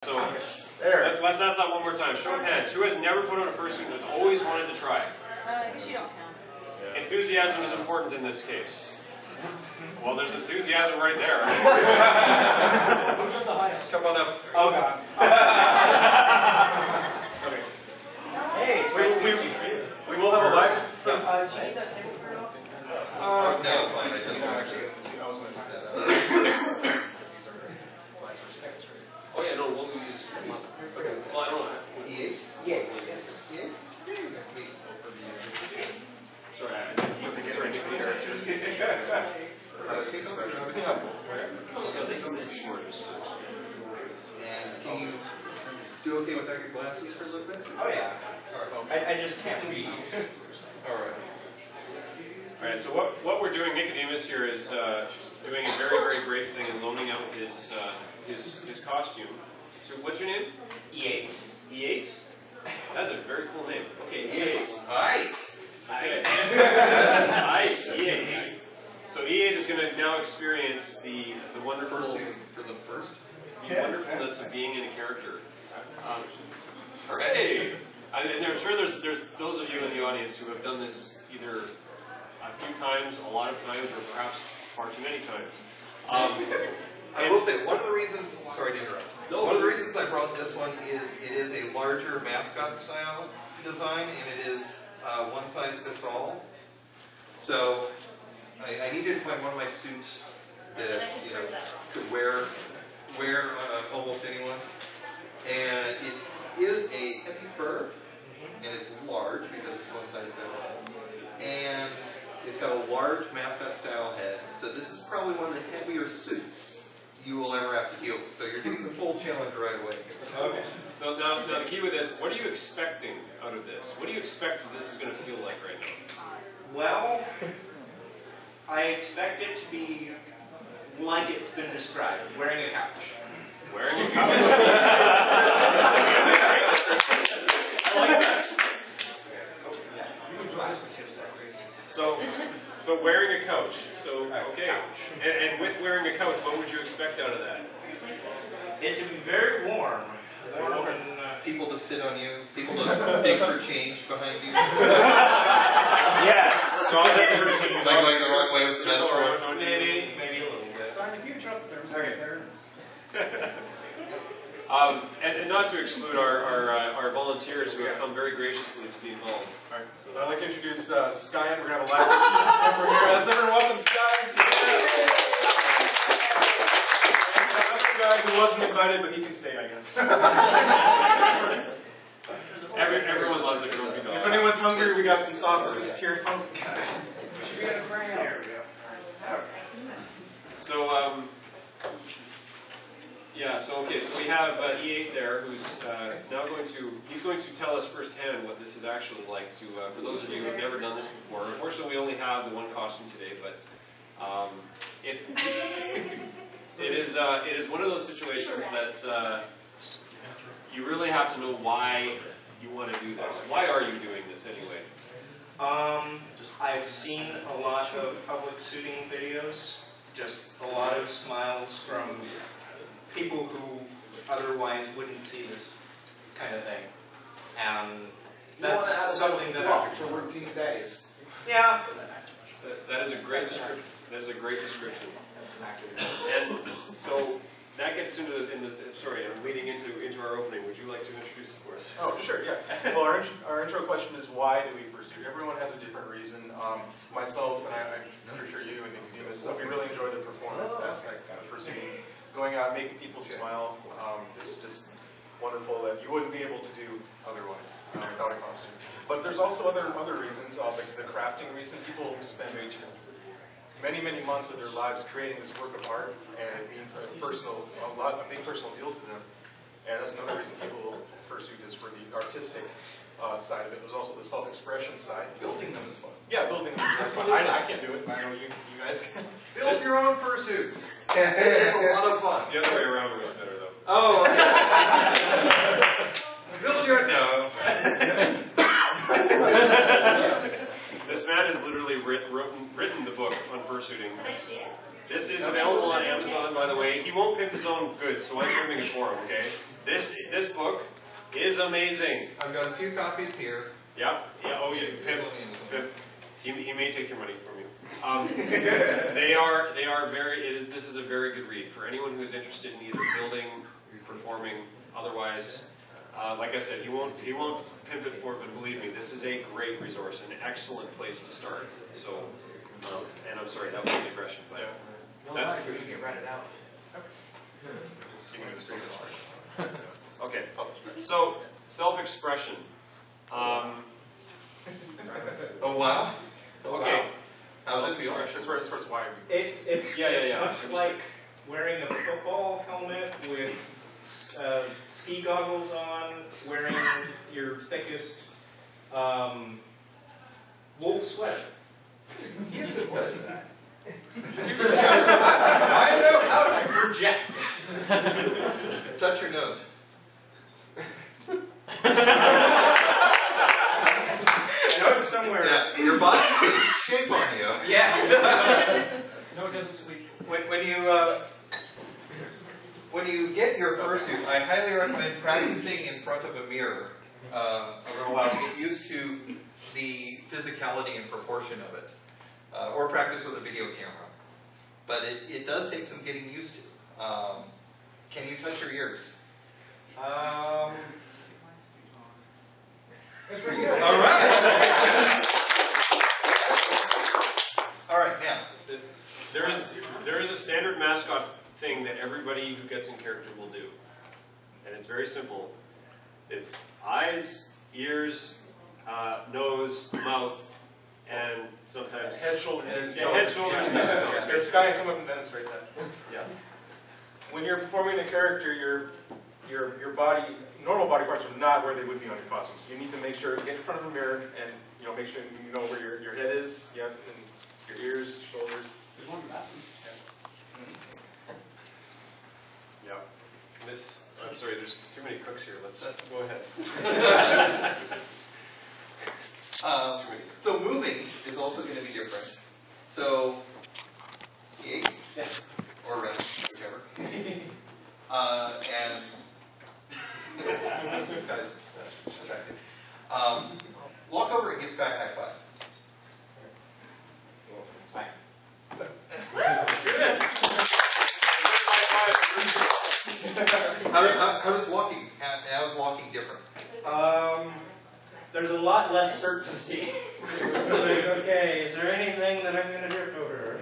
So let's ask that one more time. Show of hands. Who has never put on a fursuit and has always wanted to try? I guess you don't count. Yeah. Enthusiasm is important in this case. Well, there's enthusiasm right there. Who's on the highest? Come on up. Oh God. Okay. Hey, We will have a live. do you need that table cleared off? No, it's fine. I just actually. I was going to set that up. Oh yeah, no, we'll use. Okay. Well, I don't know. Eaite? Yeah. Eaite? Sorry, sorry, Nicodemus. No, this is gorgeous. And can you do okay without your glasses for a little bit? Oh yeah. All right. I just can't read. All right. All right. So what we're doing, Nicodemus here is doing a very, very brave thing and loaning out his costume. So what's your name? Eaite. Eaite? That's a very cool name. Okay, Eaite. Aight. Okay. Eaite. So Eaite is going to now experience the wonderful For the first? the wonderfulness of being in a character. Hooray! And I'm sure there's those of you in the audience who have done this either a few times, a lot of times, or perhaps far too many times. I will say, one of the reasons, sorry to interrupt, No, one of the reasons I brought this one is it is a larger mascot style design, and it is one size fits all. So I needed to find one of my suits that could wear almost anyone, and it is a heavy fur, and it's large because it's one size fits all, and it's got a large mascot style head. So this is probably one of the heavier suits you will ever have to deal with. So you're getting the full challenge right away. Okay. So now the key with this, what are you expecting out of this? What do you expect that this is going to feel like right now? Well, I expect it to be like it's been described, wearing a couch. Wearing a couch. I like that. So wearing a couch. So okay. And with wearing a couch, what would you expect out of that? It to be very warm. Warm and People to sit on you, people to dig for change behind you. yes. So Am I going the wrong way with cement? Maybe a little bit. Simon, if you could drop the thermostat there. And not to exclude our volunteers who have come very graciously to be involved. All right, so I'd like to introduce Skyan. We're going to have a live version over here. Let's everyone welcome Skyan. That's the guy who wasn't invited, but he can stay, I guess. Everyone loves a grumpy dog. If anyone's hungry, we got some sausages here. Should be in a crowd. There we go. So, yeah, so we have Eaite there, who's now going to tell us firsthand what this is actually like to, for those of you who have never done this before. Unfortunately, we only have the one costume today, but it is one of those situations that you really have to know why you want to do this. Why are you doing this anyway? I've seen a lot of public suiting videos, just a lot of smiles from people who otherwise wouldn't see this kind of thing. And that's something that to work team days. yeah. That is a great description. That is a great description. And so that gets into sorry, I'm leading into our opening. Would you like to introduce it for us? Oh, sure, yeah. Well, our intro question is, why do we pursue? Everyone has a different reason. Myself, and I'm pretty sure you and Nicodemus, we really enjoy the performance aspect of pursuing. Going out, making people smile, is just wonderful that you wouldn't be able to do otherwise without a costume. But there's also other reasons, like the crafting reason. People spend many months of their lives creating this work of art, and it means a big personal deal to them. And that's another reason people fursuit is for the artistic side of it. There's also the self-expression side. Building them is fun. Yeah, building them is fun. I can't do it. I know you guys can. Build your own fursuits. It's a lot of fun. The other way around was better, though. Oh, okay. Build your no. This man has literally written the book on Fursuiting. Can I see it? This is available on Amazon, by the way. He won't pimp his own goods, so I'm pimping it for him, okay? This book is amazing. I've got a few copies here. Yep. Yeah. Oh, yeah. Pimp. He may take your money from you. They are very. This is a very good read for anyone who's interested in either building, performing, otherwise. Like I said, he won't pimp it for it, but believe me, this is a great resource, an excellent place to start. So, and I'm sorry, that was an aggression, but that's. We can write it out. Okay, so self-expression. Oh wow. Okay. How's it feel? As far as why It's much like wearing a football helmet with ski goggles on, wearing your thickest wool sweater. he has a good voice for that. I know how to project. Touch your nose. I know it's somewhere. Yeah, your body takes shape on you. Yeah. No, it doesn't speak. When you get your fursuit, I highly recommend practicing in front of a mirror a little while to get used to the physicality and proportion of it, or practice with a video camera. But it does take some getting used to. Can you touch your ears? That's pretty good. All right. All right, now. There is a standard mascot thing that everybody who gets in character will do, and it's very simple. It's eyes, ears, nose, mouth, and sometimes Head, shoulders, head, shoulders, knees, and toes. Here, Skyan, come up and demonstrate that. Yeah. When you're performing a character, your body, normal body parts are not where they would be on your costume. So you need to make sure to get in front of a mirror and make sure you know where your head is. Yep, and your ears, shoulders. There's one in the bathroom. Yeah. I'm sorry, there's too many cooks here. Let's go ahead. So moving is also going to be different. So, Eaite, or rest, whichever. And this guy's distracted. Walk over and give Sky a high five. How's walking different? There's a lot less certainty. Like, okay, is there anything that I'm going to trip over?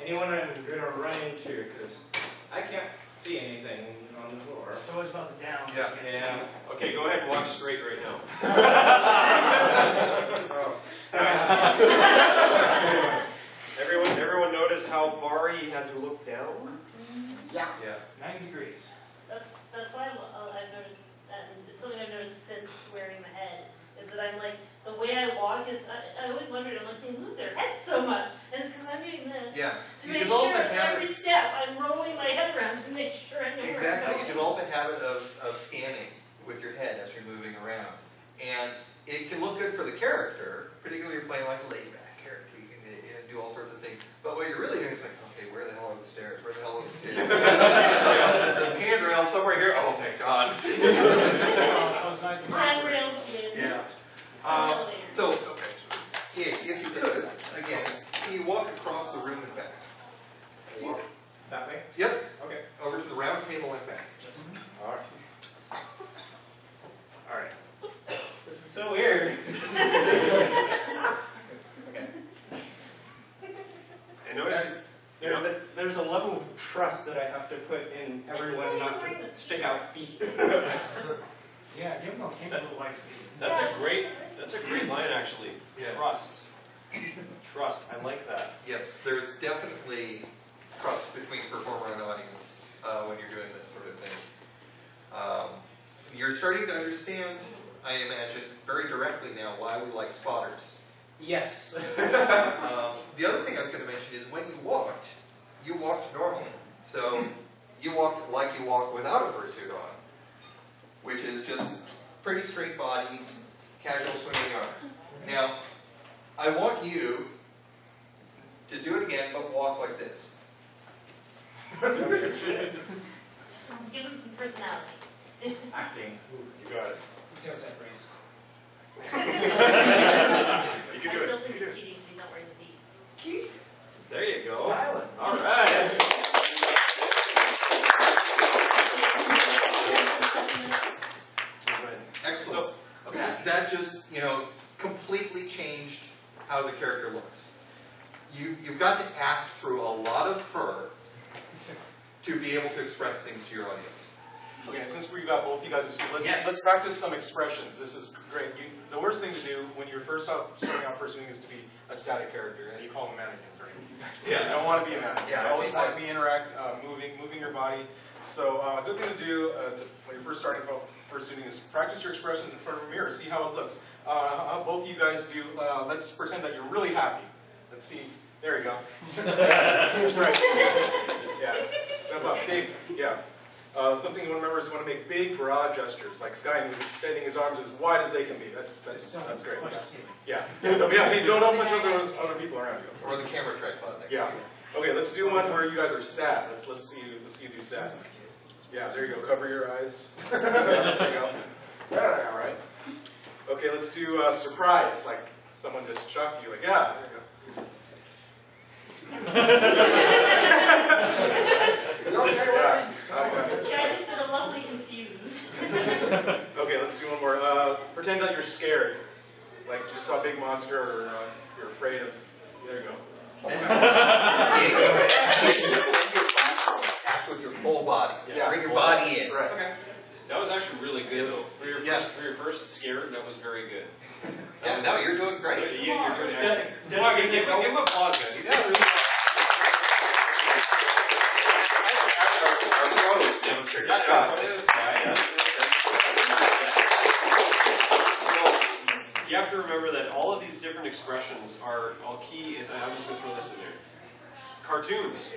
Anyone I'm going to run into? Because I can't see anything on the floor. It's always about the down. Yeah. Okay, go ahead and walk straight right now. Everyone notice how far he had to look down? Yeah. 90 degrees. That's why I've noticed, and it's something I've noticed since wearing the head, is that I'm like, the way I walk is, I always wondered, I'm like, they move their heads so much. And it's because I'm doing this. Yeah. To make sure every step I'm rolling my head around to make sure I know where I'm Exactly. going. You develop a habit of scanning with your head as you're moving around. And it can look good for the character, particularly if you're playing like a laid-back character. You can do all sorts of things. But what you're really doing is like, okay, where the hell are the stairs? Where the hell are the stairs? There's a handrail somewhere here. Oh, thank God. Handrails, Yeah. So, if you could, again, can you walk across the room and back? That way? Yep. Okay. Over to the round table and back. All right. This is so weird. Okay. And notice There's a level of trust that I have to put in everyone not to stick out feet. Yeah, give them a little white feet. that's a great line actually. Yeah. Trust. Trust. I like that. Yes, there's definitely trust between performer and audience when you're doing this sort of thing. You're starting to understand, I imagine, very directly now why we like spotters. Yes. The other thing I was going to mention is when you walked normally. So you walked like you walk without a fursuit on, which is just pretty straight body, casual swinging arm. Now, I want you to do it again, but walk like this. Give him some personality. Acting. You got it. Who tells that race? You can do I still it. think You can do it's it. cheating because he's not wearing the beat. There you go. Styling. All right. Excellent. That just, completely changed how the character looks. You've got to act through a lot of fur to be able to express things to your audience. Okay, and since we've got both you guys to see, Yes. let's practice some expressions. This is great. The worst thing to do when you're starting out fursuiting is to be a static character, and you call them mannequins, right? Yeah. You don't want to be a mannequin. Yeah, you I've always seen want that. to be moving your body. So a good thing to do when you're first starting fursuiting is practice your expressions in front of a mirror. See how it looks. Both of you guys do. Let's pretend that you're really happy. Let's see. There you go. That's right. Yeah. Big. Yeah. Something you want to remember is you want to make big, broad gestures, like Skyan, who's extending his arms as wide as they can be. That's great. Yeah. Don't punch other people around you. Or the camera tripod next Yeah. to you. Okay, let's do one where you guys are sad. Let's see you do sad. Yeah, there you go. Cover your eyes. There you go. All right. Okay, let's do surprise, like someone just shocked you. Like, yeah. There you go. Yeah. Yeah, I just said a lovely confused. Okay, let's do one more. Pretend that you're scared. Like you just saw a big monster or you're afraid of... There you go. Act with your whole body. Yeah. Bring your body in. Right. Okay. That was actually really good, though. For your first scared, that was very good. Yeah, no, you're doing great. You're doing excellent. Come on, give him applause, man. He's really demonstrator. You have to remember that all of these different expressions are all key, and I'm just going to throw this in there. Cartoons.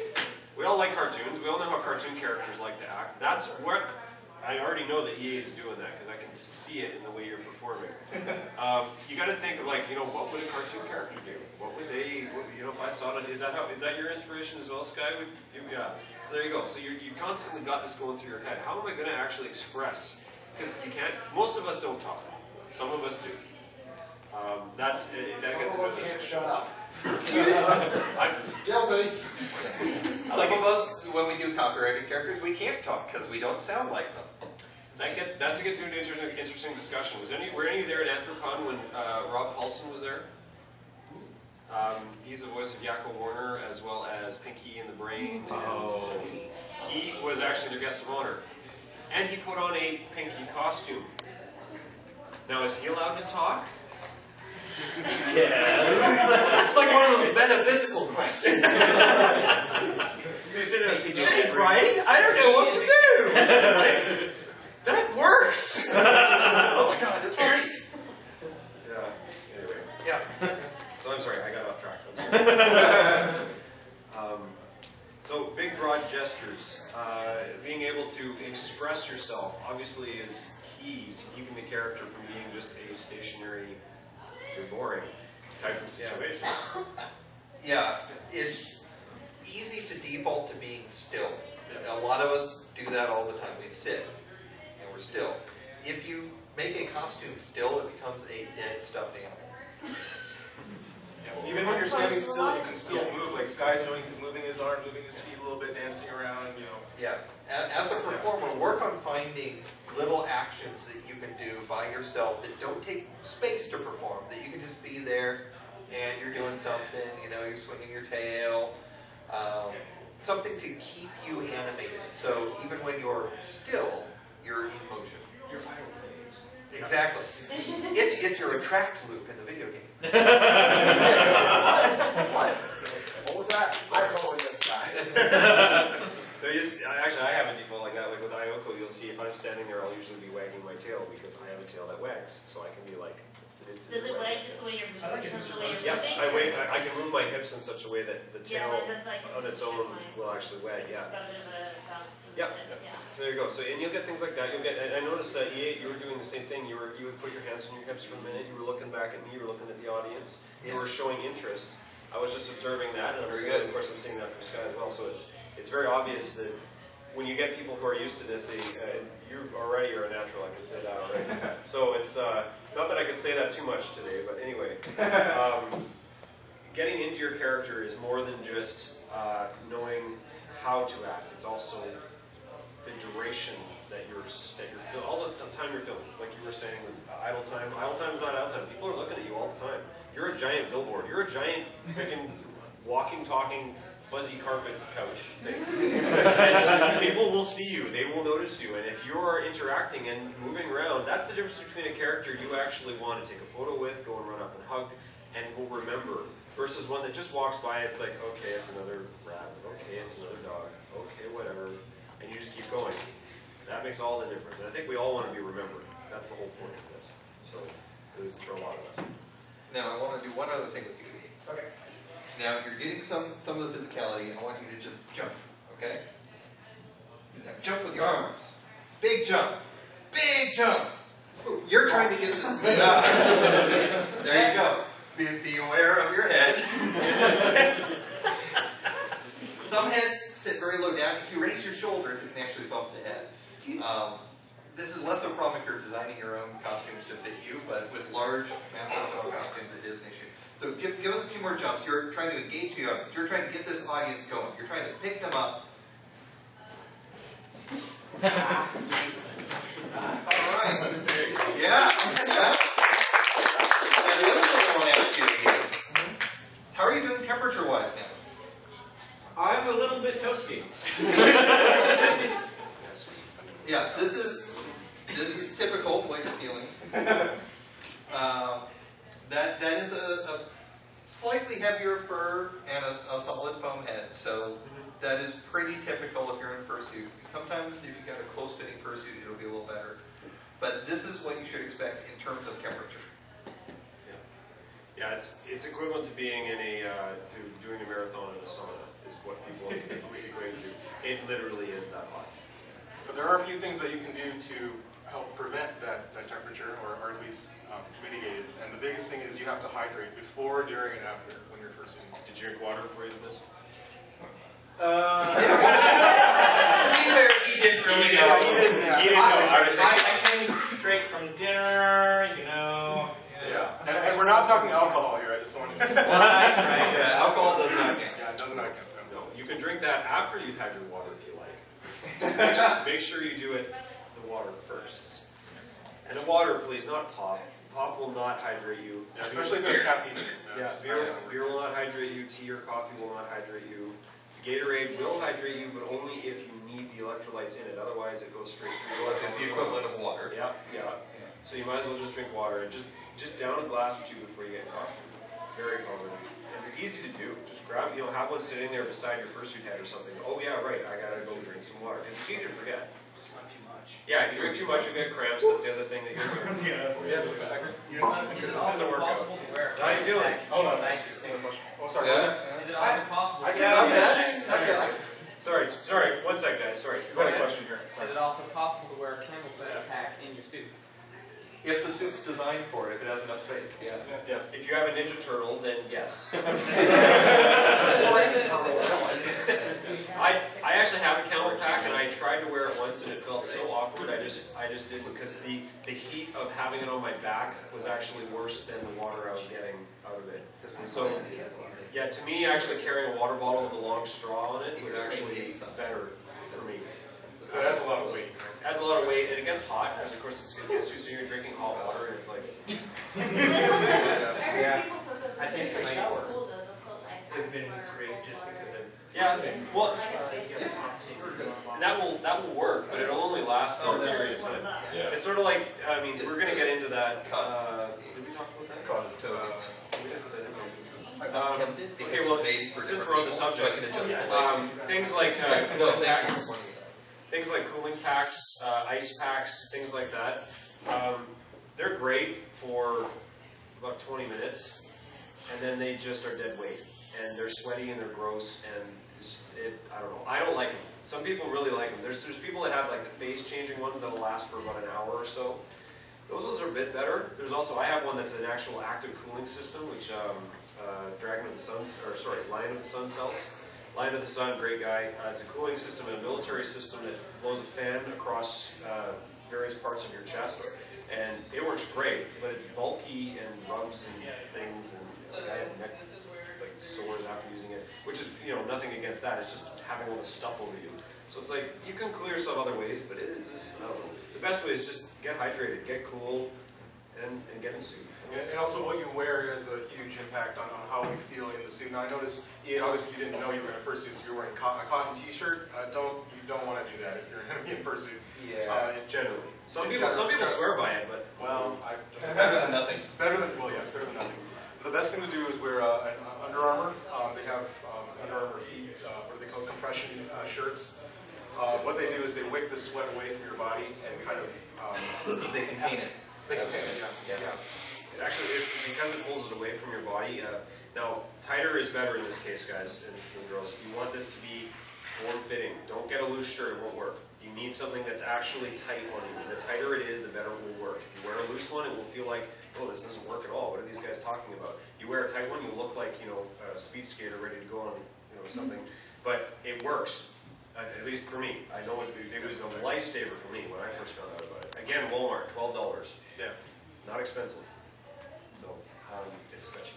We all like cartoons. We all know how cartoon characters like to act. That's what, I already know that Eaite is doing that, because I can see it in the way you're performing. You got to think of what would a cartoon character do? What would they, if I saw it, is that your inspiration as well, Sky? Yeah. So there you go. So you constantly got this going through your head. How am I going to actually express? Because you can't, most of us don't talk. Some of us do. That gets into can't shut up. Guilty. Some of us, when we do copyrighted characters, we can't talk because we don't sound like them. That's to get to an interesting discussion. Were any of you there at Anthrocon when Rob Paulson was there? He's the voice of Yakko Warner as well as Pinky and the Brain. He was actually their guest of honor. And he put on a Pinky costume. Now, is he allowed to talk? Yeah. It's like one of those metaphysical questions. So you sit in a PJ, Right? I don't know what to do. It's like, that works. Oh my God, that's right. Yeah. Anyway. Yeah. So I'm sorry, I got off track. So big, broad gestures. Being able to express yourself obviously is key to keeping the character from being just a stationary, you're boring type of situation. Yeah, it's easy to default to being still. A lot of us do that all the time. We sit and we're still. If you make a costume still, it becomes a dead stuffed animal. Even when you're standing still, you can still move. Like Sky's doing, he's moving his arms, moving his feet a little bit, dancing around, Yeah, as a performer, work on finding little actions that you can do by yourself that don't take space to perform, that you can just be there and you're doing something, you're swinging your tail, something to keep you animated. So even when you're still, you're in motion. Your idle phase. Exactly. It's your attract loop in the video game. What was that? I'm calling this guy. No, actually, I have a default like that. Like with Ioko, you'll see if I'm standing there, I'll usually be wagging my tail because I have a tail that wags. So I can be like... Does it wag just the way you're moving? I like it. Just the way you're Yeah, moving? I can move my hips in such a way that the tail Yeah, that's like on its own will actually wag, yeah. It's got a bit of a bounce to Yeah. it, yeah. So there you go. So and you'll get things like that. You'll get. I noticed that Eaite, you were doing the same thing. You would put your hands on your hips for a minute. You were looking back at me. You were looking at the audience. You were showing interest. I was just observing that, and Very good. of course I'm seeing that from Sky as well. So it's very obvious that when you get people who are used to this, you already are a natural. I can say that already. So it's not that I could say that too much today, but anyway, getting into your character is more than just knowing how to act. It's also the duration that you're all the time you're filming. Like you were saying with idle time. Idle time is not idle time. People are looking at you all the time. You're a giant billboard. You're a giant freaking walking, talking, fuzzy carpet couch thing. People will see you. They will notice you. And if you're interacting and moving around, that's the difference between a character you actually want to take a photo with, go and run up and hug, and will remember, versus one that just walks by. It's like, okay, it's another rabbit. Okay, it's another dog. Okay, whatever. And you just keep going. That makes all the difference. And I think we all want to be remembered. That's the whole point of this. So, at least for a lot of us. Now, I want to do one other thing with you. Okay. Now, you're getting some of the physicality, and I want you to just jump, okay? Now, jump with your arms. Big jump. Big jump. You're trying to get this. There you go. Be aware of your head. Some heads sit very low down. If you raise your shoulders, it can actually bump the head. This is less of a problem if you're designing your own costumes to fit you, but with large mascot dog costumes, it is an issue. So give us a few more jumps. You're trying to engage the audience. You're trying to get this audience going. You're trying to pick them up. All right. Yeah. And the other thing I want to ask you is, how are you doing temperature-wise now? I'm a little bit toasty. Yeah, this is typical what you're feeling. That is a slightly heavier fur and a solid foam head, so that is pretty typical if you're in fursuit. Sometimes if you've got a close-fitting fursuit, it'll be a little better. But this is what you should expect in terms of temperature. Yeah, it's equivalent to being in to doing a marathon in a sauna, is what people equate to. It literally is that hot. But there are a few things that you can do to help prevent that temperature, or at least mitigate it. And the biggest thing is you have to hydrate before, during, and after when you're fursuiting. Did you drink water before you did this? He didn't really know. He didn't know. I came straight from dinner, you know. Yeah. And we're not talking alcohol here. I just wanted to. Right. Yeah, alcohol does not count. Yeah, it does not count. No, you can drink that after you've had your water if you like. Just make sure you do it the water first. And the water, please, not pop. Pop will not hydrate you. Yeah, especially if there's caffeine. Yeah, beer will not hydrate you. Tea or coffee will not hydrate you. Gatorade will hydrate you, but only if you need the electrolytes in it. Otherwise, it goes straight through. It's the equivalent of water. Yeah, yeah. So you might as well just drink water and just down a glass or two before you get in costume. Very common. And it's easy to do. Just grab, have one sitting there beside your fursuit head or something. Oh yeah, right. I gotta go drink some water. Because it's easy to forget. Not too much. Yeah, if you drink too much, you'll get cramps. That's the other thing that you're doing. Yes. Is it This is a workout. possible to wear a How you feeling? Hold on. Interesting. Oh, sorry. Yeah. Is it also possible? Sorry. 1 sec, guys. Sorry. You've got a question here. Is it also possible to wear a camel pack in your suit? If the suit's designed for it, if it has enough space, yeah. Yes. If you have a Ninja Turtle, then yes. I actually have a camel pack, and I tried to wear it once, and it felt so awkward. I just didn't, because the heat of having it on my back was actually worse than the water I was getting out of it. So, yeah, to me, actually carrying a water bottle with a long straw on it was actually better for me. So that's a lot of weight. Adds a lot of weight, and it gets hot, because of course it's against you, so you're drinking hot water, and it's like... Yeah. I think It's my shower. have been great just because of Yeah, well, and that will work, but it'll only last for a period of time. Yeah. It's sort of like, I mean, we're going to get into that. Did we talk about that? Causes toe Okay, well, since we're on the subject, things like things like cooling packs, ice packs, things like that, they're great for about 20 minutes, and then they just are dead weight, and they're sweaty and they're gross, and I don't know. I don't like them. Some people really like them. There's people that have like the face changing ones that'll last for about an hour or so. Those ones are a bit better. There's also, I have one that's an actual active cooling system, which Lion of the Sun sells. Lion of the Sun, great guy. It's a cooling system and a military system that blows a fan across various parts of your chest. And it works great, but it's bulky and rubs and things, and I had neck sores after using it, which is, nothing against that. It's just having all this stuff over you. So it's like, you can cool yourself other ways, but it is, I don't know. The best way is just get hydrated, get cool, and get in suit. And also what you wear has a huge impact on how you feel in the suit. Now I noticed, obviously you didn't know you were in a fursuit, so you're wearing a cotton t-shirt. You don't want to do that if you're going to be in fursuit. Yeah, generally. Some people swear by it, but well, better than nothing. It's better than nothing. But the best thing to do is wear an Under Armour. They have Under Armour heat, what do they call compression shirts. What they do is they wick the sweat away from your body and kind of They contain it. They contain it, yeah. it actually, because it pulls it away from your body. Now, tighter is better in this case, guys and girls. You want this to be form-fitting. Don't get a loose shirt; it won't work. You need something that's actually tight on you. The tighter it is, the better it will work. If you wear a loose one, it will feel like, oh, this doesn't work at all. What are these guys talking about? You wear a tight one, you look like, a speed skater ready to go on, something. But it works, at least for me. I know it was a lifesaver for me when I first found out about it. Again, Walmart, $12. Yeah. Not expensive. So, it's stretchy.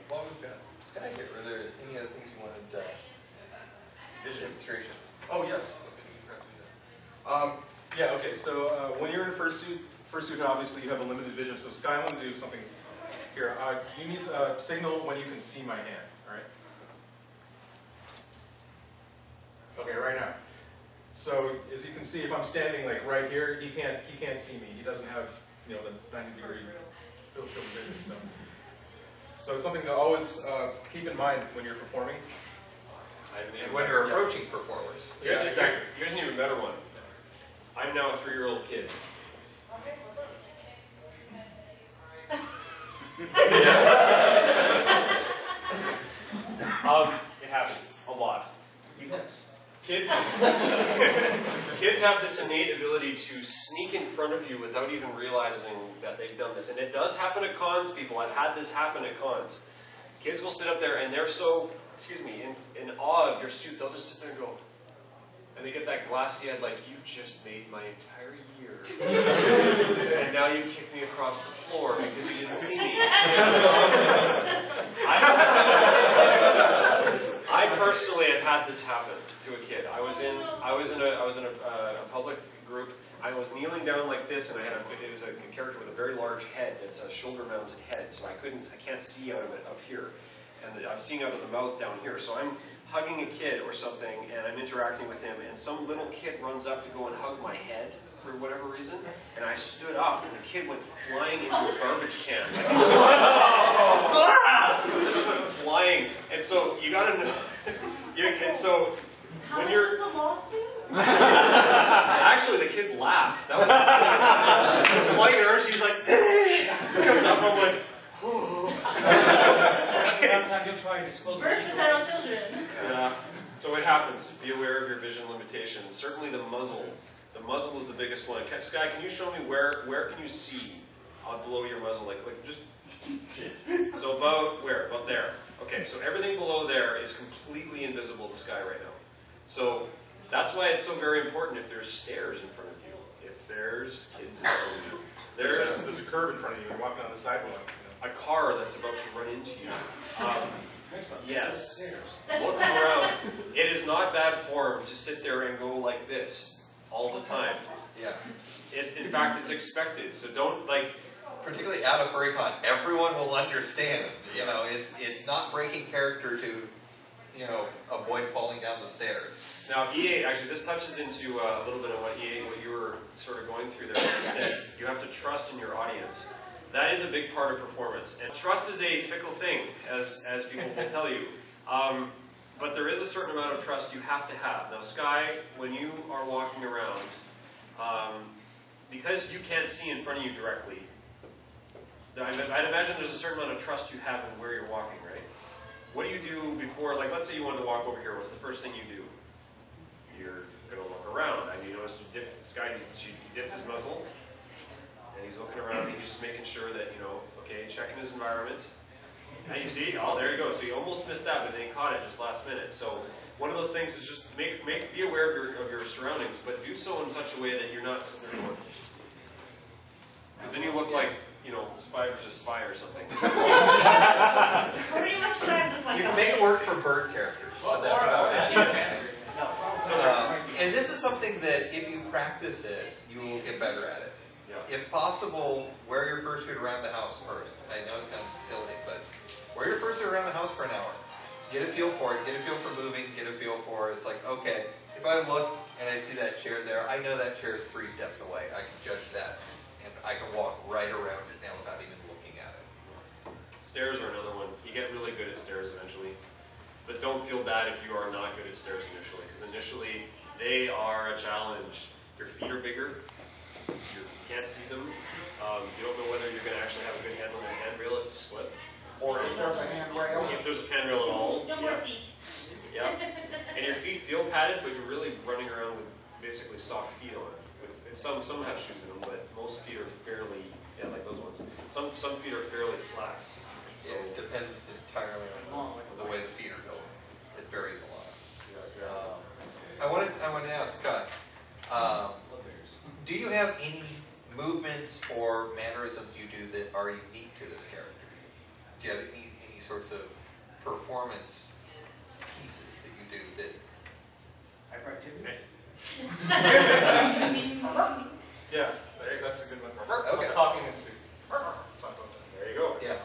While we've got Sky here, were there any other things you wanted demonstrations? Oh, yes. Yeah, okay, so when you're in fursuit, obviously you have a limited vision. So Skyan, I want to do something here. You need to signal when you can see my hand, all right? Okay, right now. So as you can see, if I'm standing like right here, he can't see me. He doesn't have the 90-degree field of vision. So it's something to always keep in mind when you're performing. And when you're approaching performers. Yeah, exactly. Here's an even better one. I'm now a 3-year-old kid. It happens a lot. Kids have this innate ability to sneak in front of you without even realizing that they've done this. And it does happen at cons, people. I've had this happen at cons. Kids will sit up there and they're so, in awe of your suit, they'll just sit there and go, and they get that glassy eyed like, you just made my entire year. And now you kick me across the floor because you didn't see me. I personally have had this happen to a kid. I was in a public group. I was kneeling down like this, and it was a character with a very large head. It's a shoulder-mounted head, so I can't see out of it up here, and I'm seeing out of the mouth down here. So I'm hugging a kid or something, and I'm interacting with him, and some little kid runs up to go and hug my head for whatever reason, and I stood up, and the kid went flying into a garbage can. Just went flying, and so you gotta know. And so when you're the lawsuit? actually, the kid laughed. That was flying her. She's like, comes up. I'm like, That's how you try to dispose of Versatile children. yeah. So it happens. Be aware of your vision limitations. Certainly the muzzle. The muzzle is the biggest one. Sky, can you show me where can you see below your muzzle? Like just. So about where? About there. Okay. So everything below there is completely invisible to Sky right now. So that's why it's so very important if there's stairs in front of you, if there's kids in front of you. There's a curb in front of you. You're walking on the sidewalk. A car that's about to run into you. Yes. Look around. It is not bad form to sit there and go like this all the time. Yeah. In fact, it's expected. So don't Particularly out of FurryCon, everyone will understand. It's not breaking character to, avoid falling down the stairs. Now, Eaite, actually, this touches into a little bit of what you were sort of going through there. Like you said, you have to trust in your audience. That is a big part of performance. And trust is a fickle thing, as people will tell you. But there is a certain amount of trust you have to have. Now, Sky, when you are walking around, because you can't see in front of you directly, I'd imagine there's a certain amount of trust you have in where you're walking, right? What do you do before, let's say you wanted to walk over here, what's the first thing you do? You're going to look around. You notice Sky, he dipped his muzzle. and he's looking around, and he's just making sure that, okay, checking his environment. And you see, oh, there you go. So you almost missed that, but then you caught it just last minute. So one of those things is just be aware of your surroundings, but do so in such a way that you're not sitting there going, because then you look like, spy versus spy or something. Pretty much what I look like. You can make it work for bird characters, but that's about it. And this is something that if you practice it, you will get better at it. Yeah. If possible, wear your fursuit around the house first. I know it sounds silly, but wear your fursuit around the house for an hour. Get a feel for it, get a feel for moving, get a feel for it. It's like, okay, if I look and I see that chair there, I know that chair is 3 steps away. I can judge that, and I can walk right around it now without even looking at it. Stairs are another one. You get really good at stairs eventually. But don't feel bad if you are not good at stairs initially, because initially they are a challenge. Your feet are bigger. You can't see them. You don't know whether you're going to actually have a good handle on your handrail if you slip. Or if there's a handrail. If there's a handrail at all. No more feet. Yeah. And your feet feel padded, but you're really running around with basically sock feet on. And some have shoes in them, but most feet are fairly, like those ones. Some feet are fairly flat. So It depends entirely on the way the feet are built. It varies a lot. I want to ask Scott, do you have any movements or mannerisms you do that are unique to this character? Do you have any sorts of performance pieces that you do that? Yeah, that's a good one. Okay. Talking in suit. there you go. Yeah.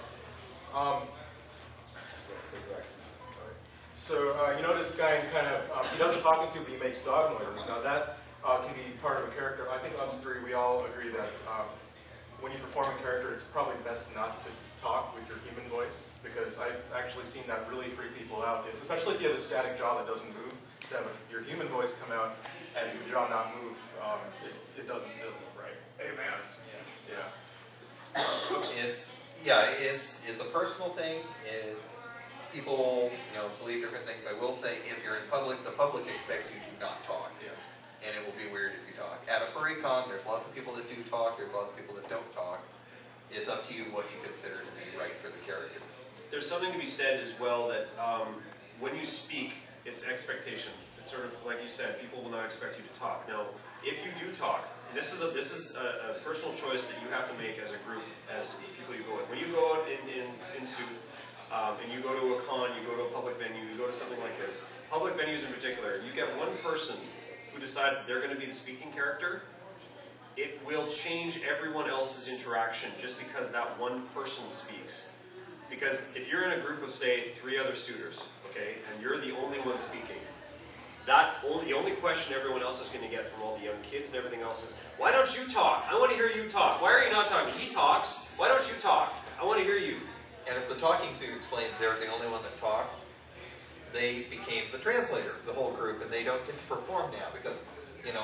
So you notice Skyan kind of, he doesn't talk in suit, but he makes dog noises. Now that can be part of a character. I think us three, we all agree that when you perform a character, it's probably best not to talk with your human voice, because I've actually seen that really freak people out, especially if you have a static jaw that doesn't move. To have your human voice come out and your jaw not move, it doesn't look right. Hey man. Yeah. It's a personal thing. People believe different things. I will say, if you're in public, the public expects you to not talk. Yeah. And it will be weird if you talk. At a furry con, there's lots of people that do talk, there's lots of people that don't talk. It's up to you what you consider to be right for the character. There's something to be said as well that when you speak, it's expectation. It's sort of like you said, people will not expect you to talk. Now, if you do talk, and this is a personal choice that you have to make as a group, as people you go with. When you go out in suit, and you go to a con, you go to a public venue, you go to something like this, public venues in particular, you get one person who decides that they're going to be the speaking character, it will change everyone else's interaction just because that one person speaks. Because if you're in a group of, say, 3 other suitors, okay, and you're the only one speaking, the only question everyone else is going to get from all the young kids and everything else is, why don't you talk? I want to hear you talk. Why are you not talking? He talks. Why don't you talk? I want to hear you. And if the talking suit explains they're the only one that talked, they became the translator for the whole group, and they don't get to perform now because,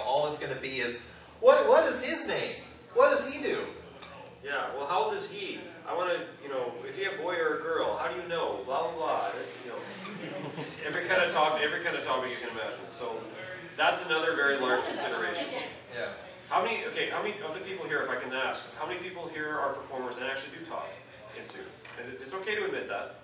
all it's going to be is, what is his name? What does he do? Yeah, well, how old is he? I want to, is he a boy or a girl? How do you know? Blah, blah, blah. That's, every kind of topic you can imagine. So that's another very large consideration. Yeah. How many of the people here, if I can ask, how many people here are performers and actually do talk in suit? And it's okay to admit that.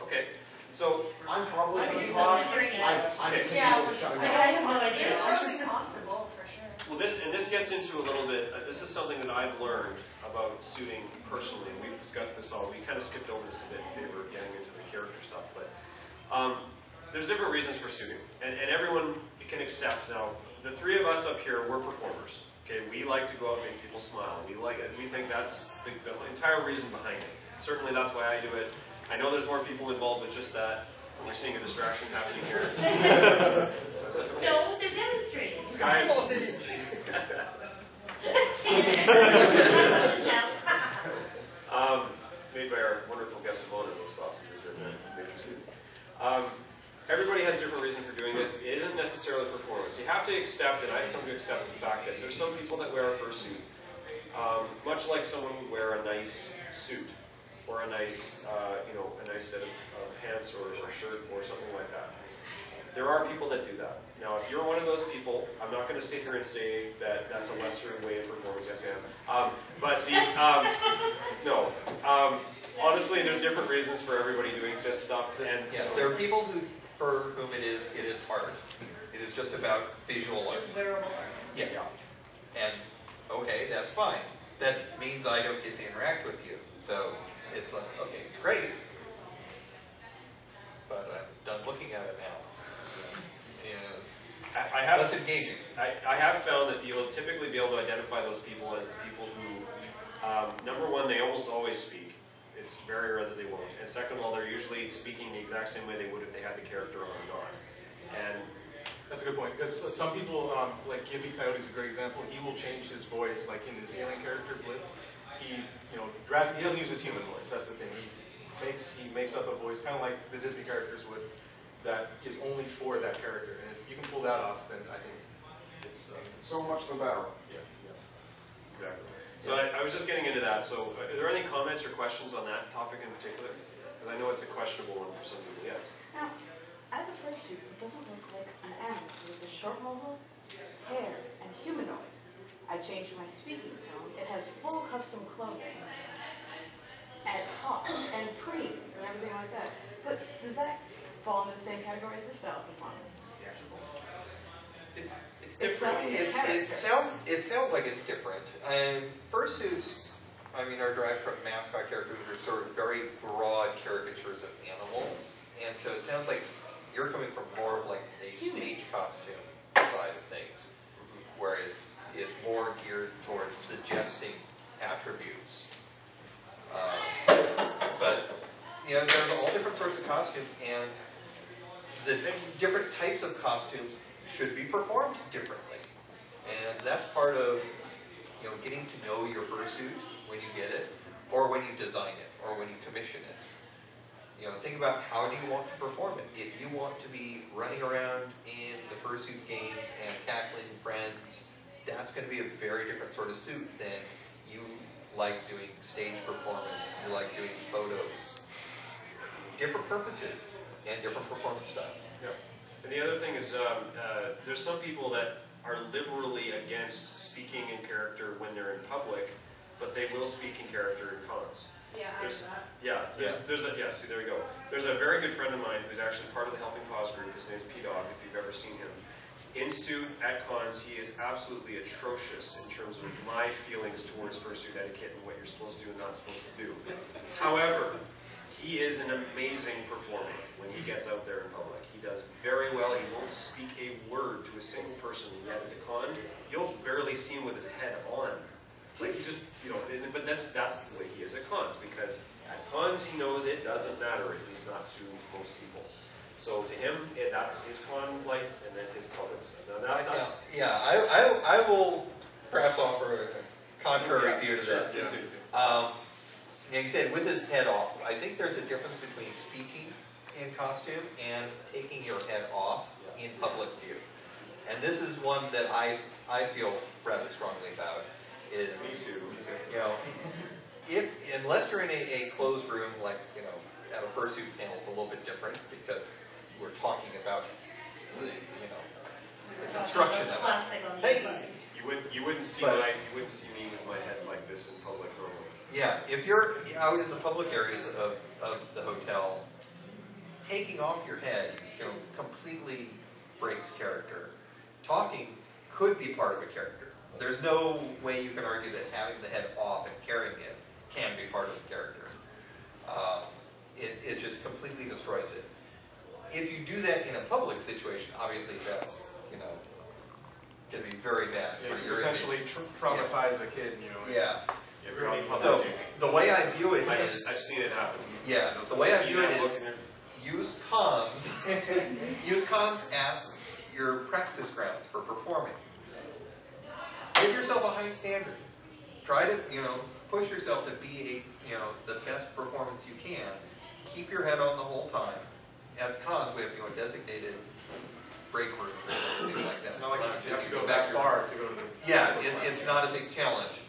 Okay. So I'm probably I'm the just talk. hearing it. I'm Yeah, capable of shutting I up. have no idea. It's certainly possible, for sure. well, this gets into a little bit. This is something that I've learned about suiting personally, and we've discussed this all. We kind of skipped over this a bit in favor of getting into the character stuff, but there's different reasons for suiting, and everyone can accept. Now, the 3 of us up here, we're performers. Okay, we like to go out and make people smile. We think that's the entire reason behind it. Certainly, that's why I do it. I know there's more people involved with just that. We're seeing a distraction happening here. That's okay. No, they're demonstrating. Skyan. Made by our wonderful guest of honor, those sausages are matrices. Everybody has a different reason for doing this. It isn't necessarily performance. You have to accept, and I've come to accept the fact that there's some people that wear a fursuit, much like someone would wear a nice suit or a nice, a nice set of pants or shirt or something like that. There are people that do that. Now, if you're one of those people, I'm not going to sit here and say that that's a lesser way of performing. yes I am. But the, no. Honestly, there's different reasons for everybody doing this stuff, and Yeah, so, there are people for whom it is art. It is just about visual art. It's wearable art. Yeah. And okay, that's fine. That means I don't get to interact with you. So it's like, okay, it's great, but I'm done looking at it now. And I have less engaging. I have found that you'll typically be able to identify those people as the people who, number one, they almost always speak. It's very rare that they won't. And second of all, they're usually speaking the exact same way they would if they had the character on or not. And That's a good point, because some people, like Gibby Coyote is a great example, he will change his voice, like in his alien character, Blip, he doesn't use his human voice, that's the thing. He makes up a voice, kind of like the Disney characters would, that is only for that character. And if you can pull that off, then I think it's... So much the better. Yeah. exactly. So I was just getting into that. So are there any comments or questions on that topic in particular? Because I know it's a questionable one for some people, yes. Now, I have a fursuit that doesn't look like an animal. It has a short muzzle, hair, and humanoid. I changed my speaking tone. It has full custom clothing. And it talks and preens and everything like that. But does that fall into the same category as the style performance? It's different. It sounds like it's different. Fursuits, I mean, are derived from mascot characters, which are sort of very broad caricatures of animals. And so it sounds like you're coming from more of like a stage costume side of things, where it's more geared towards suggesting attributes. But there's all different sorts of costumes, and the different types of costumes should be performed differently. And that's part of getting to know your fursuit when you get it, or when you design it, or when you commission it. Think about how do you want to perform it. If you want to be running around in the fursuit games and tackling friends, that's going to be a very different sort of suit than you like doing stage performance, you like doing photos. Different purposes and different performance styles. Yep. And the other thing is, there's some people that are liberally against speaking in character when they're in public, but they will speak in character in cons. Yeah, I heard that. See, there we go. There's a very good friend of mine who's actually part of the Helping Cause group. His name's P-Dog, if you've ever seen him. In suit, at cons, he is absolutely atrocious in terms of my feelings towards fursuit etiquette and what you're supposed to do and not supposed to do. However, he is an amazing performer when he gets out there in public. He does very well. He won't speak a word to a single person. Yet at the con, you'll barely see him with his head on. It's like he just, but that's the way he is at cons, because at cons he knows it doesn't matter, at least not to most people. So to him, that's his con life, and then his public. I will perhaps offer a contrary view to that. You said with his head off. I think there's a difference between speaking in costume and taking your head off in public view. And this is one that I feel rather strongly about. Me too. Unless you're in a closed room, like at a fursuit panel, is a little bit different because we're talking about the construction of it. Hey, You wouldn't see me with my head like this in public normally. Yeah, if you're out in the public areas of the hotel, taking off your head, completely breaks character. Talking could be part of a character. There's no way you can argue that having the head off and carrying it can be part of the character. It just completely destroys it. If you do that in a public situation, obviously that's going to be very bad for your potentially traumatize a kid, Yeah. Really So the way I view it is, I've seen it happen. yeah, the way I view it is, use cons as your practice grounds for performing. Give yourself a high standard. Try to, push yourself to be the best performance you can. Keep your head on the whole time. At the cons, we have a designated break room and things like that. It's not like you have to go back that far to go to the... Yeah, it's not a big challenge.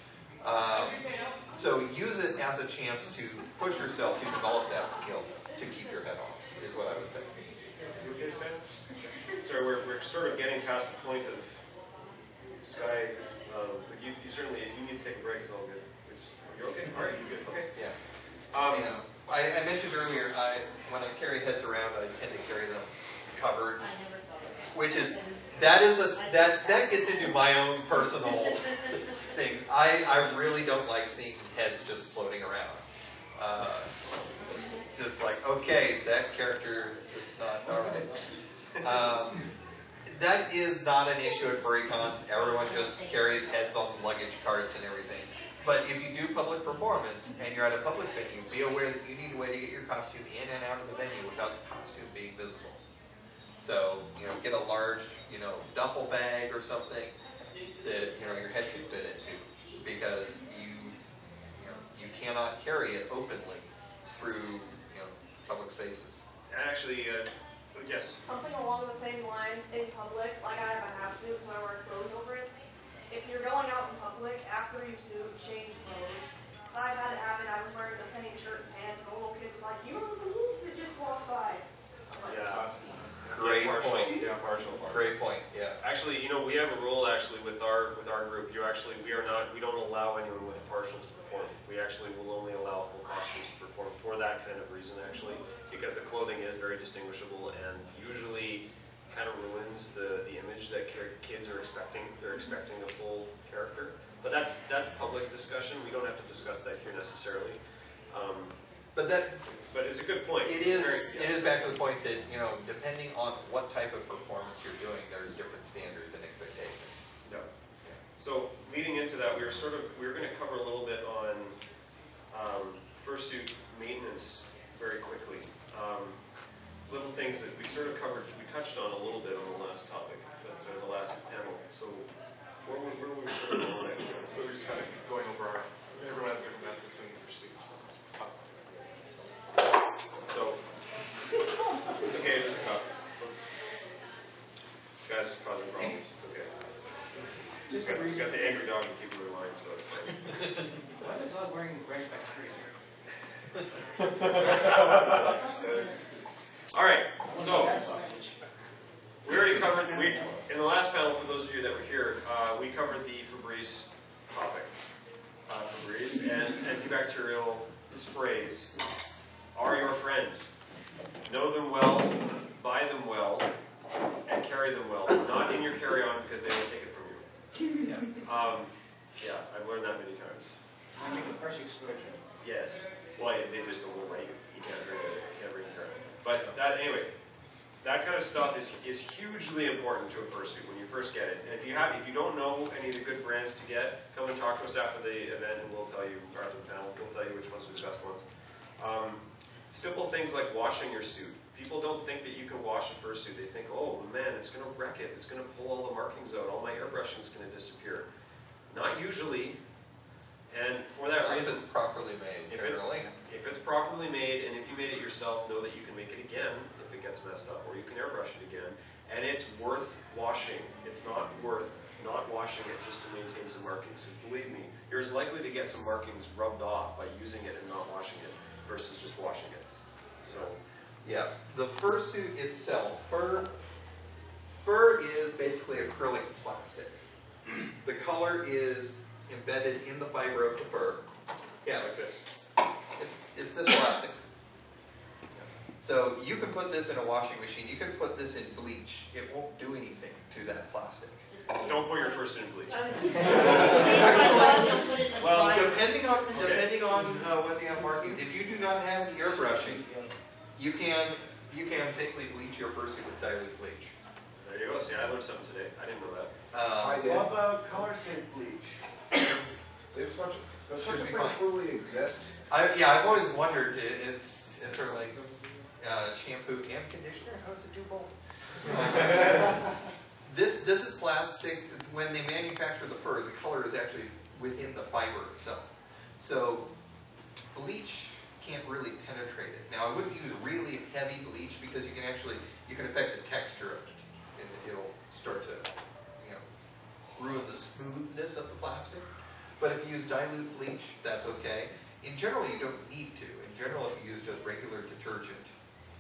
So use it as a chance to push yourself to develop that skill to keep your head on, is what I would say. You okay, Sky? Sorry, we're sort of getting past the point of Sky But you certainly, if you need to take a break, it's all good. You're okay? All right, he's good. Okay. Yeah. I mentioned earlier, when I carry heads around, I tend to carry them covered, I never thought of that. which is, that gets into my own personal thing. I really don't like seeing heads just floating around. It's just like, okay, that character is not, all right. That is not an issue at FurryCons. Everyone just carries heads on luggage carts and everything. But if you do public performance and you're at a public venue, be aware that you need a way to get your costume in and out of the venue without the costume being visible. So, get a large, duffel bag or something that, your head can fit into, because you cannot carry it openly through, public spaces. Actually, yes. Something along the same lines in public, like I have a half suit, so I wear clothes over it. If you're going out in public, after you change clothes, so I've had it happen, I was wearing the same shirt and pants, and a little kid was like, "You don't know the wolf that just walked by." Like, Yeah, that's Great partial. point. Yeah, partial. Great point, yeah. Actually, we have a rule actually with our group. We don't allow anyone with a partial to perform. We actually will only allow full costumes to perform for that kind of reason, actually, because the clothing is very distinguishable and usually kind of ruins the image that kids are expecting. They're expecting a full character. But that's public discussion. We don't have to discuss that here necessarily. But it's a good point. It is back to the point that, depending on what type of performance you're doing, there's different standards and expectations. Yeah. So leading into that, we were going to cover a little bit on fursuit maintenance very quickly. Little things that we sort of covered, we touched on a little bit on the last topic, that's the last panel. So where were we sort of going next? We were just kind of going over everyone has a different method between pursuits. So, okay, there's a cup. This guy's causing problems, it's okay. We've got the angry dog to keep him in line, so it's fine. Why is the dog wearing gray bacteria? All right, so we already covered, in the last panel, for those of you that were here, we covered the Febreze topic. Febreze and antibacterial sprays are your friend. Know them well, buy them well, and carry them well. Not in your carry-on because they will take it from you. Yeah, I've learned that many times. I mean, the first exclusion. Yes. Well, they just don't let you. You can't bring it. You can't bring it. But anyway, that kind of stuff is hugely important to a fursuit when you first get it. And if you don't know any of the good brands to get, come and talk to us after the event, and we'll tell you, or after the panel, we'll tell you which ones are the best ones. Simple things like washing your suit. People don't think that you can wash a fursuit. They think, oh man, it's going to wreck it. It's going to pull all the markings out. All my airbrushing is going to disappear. Not usually. And for that reason, If it's properly made, generally. If it's properly made, and if you made it yourself, know that you can make it again if it gets messed up, or you can airbrush it again. And it's worth washing. It's not worth not washing it just to maintain some markings. And believe me, you're as likely to get some markings rubbed off by using it and not washing it versus just washing it. So, yeah, the fursuit itself, fur is basically acrylic plastic. The color is embedded in the fiber of the fur. Yeah, like this. It's this plastic. So you can put this in a washing machine. You can put this in bleach. It won't do anything to that plastic. Don't put your fursuit in bleach. Well, depending on whether you have markings, if you do not have airbrushing, you can safely bleach your fursuit with dilute bleach. There you go. See, I learned something today. I didn't know that. What about color safe bleach? Does such a thing truly exist? I've always wondered. It's sort of like shampoo and conditioner. How does it do both? This is plastic. When they manufacture the fur, the color is actually within the fiber itself. So bleach can't really penetrate it. Now, I wouldn't use really heavy bleach because you can affect the texture of it, and it'll start to ruin the smoothness of the plastic. But if you use dilute bleach, that's okay. In general, you don't need to. In general, if you use just regular detergent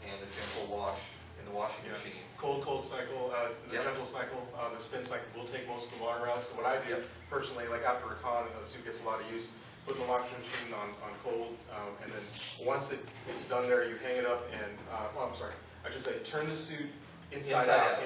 and a gentle wash in the washing Yeah. machine. Cold cycle, the Yep. gentle cycle, the spin cycle will take most of the water out. So what I do personally, like after a con, the suit gets a lot of use, put the washing machine on cold, and then once it's done there, you hang it up and, well, I'm sorry, I should say turn the suit inside out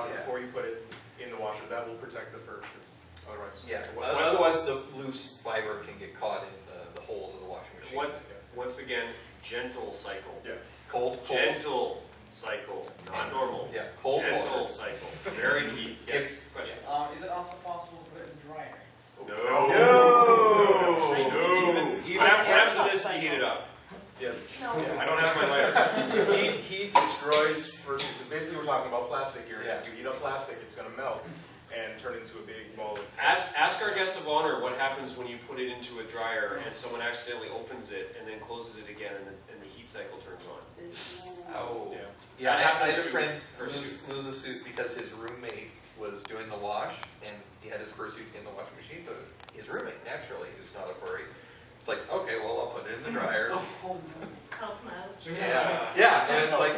Yeah. before you put it in the washer. That will protect the fur, because otherwise. Yeah, What- otherwise the loose fiber can get caught in the holes of the washing machine. Once again, gentle cycle. Yeah. Cold. Gentle cycle, not normal. Yeah, cold Gentle water. cycle, very key. Yes, question. Is it also possible to put it in the dryer? No. No. What happens to this if you heat it up? Yes. No. I don't have my lighter. Heat destroys fursuit, because basically we're talking about plastic here. Yeah. If you heat up plastic, it's going to melt and turn into a big ball of... Ask our guest of honor what happens when you put it into a dryer and someone accidentally opens it and then closes it again and the heat cycle turns on. Oh. Yeah. Yeah, That I happens had a to friend her lose a suit because his roommate was doing the wash, and he had his fursuit in the washing machine, so his roommate, naturally, who's not a furry, it's like, okay, well, I'll put it in the dryer. Help them out. Yeah, and it's like,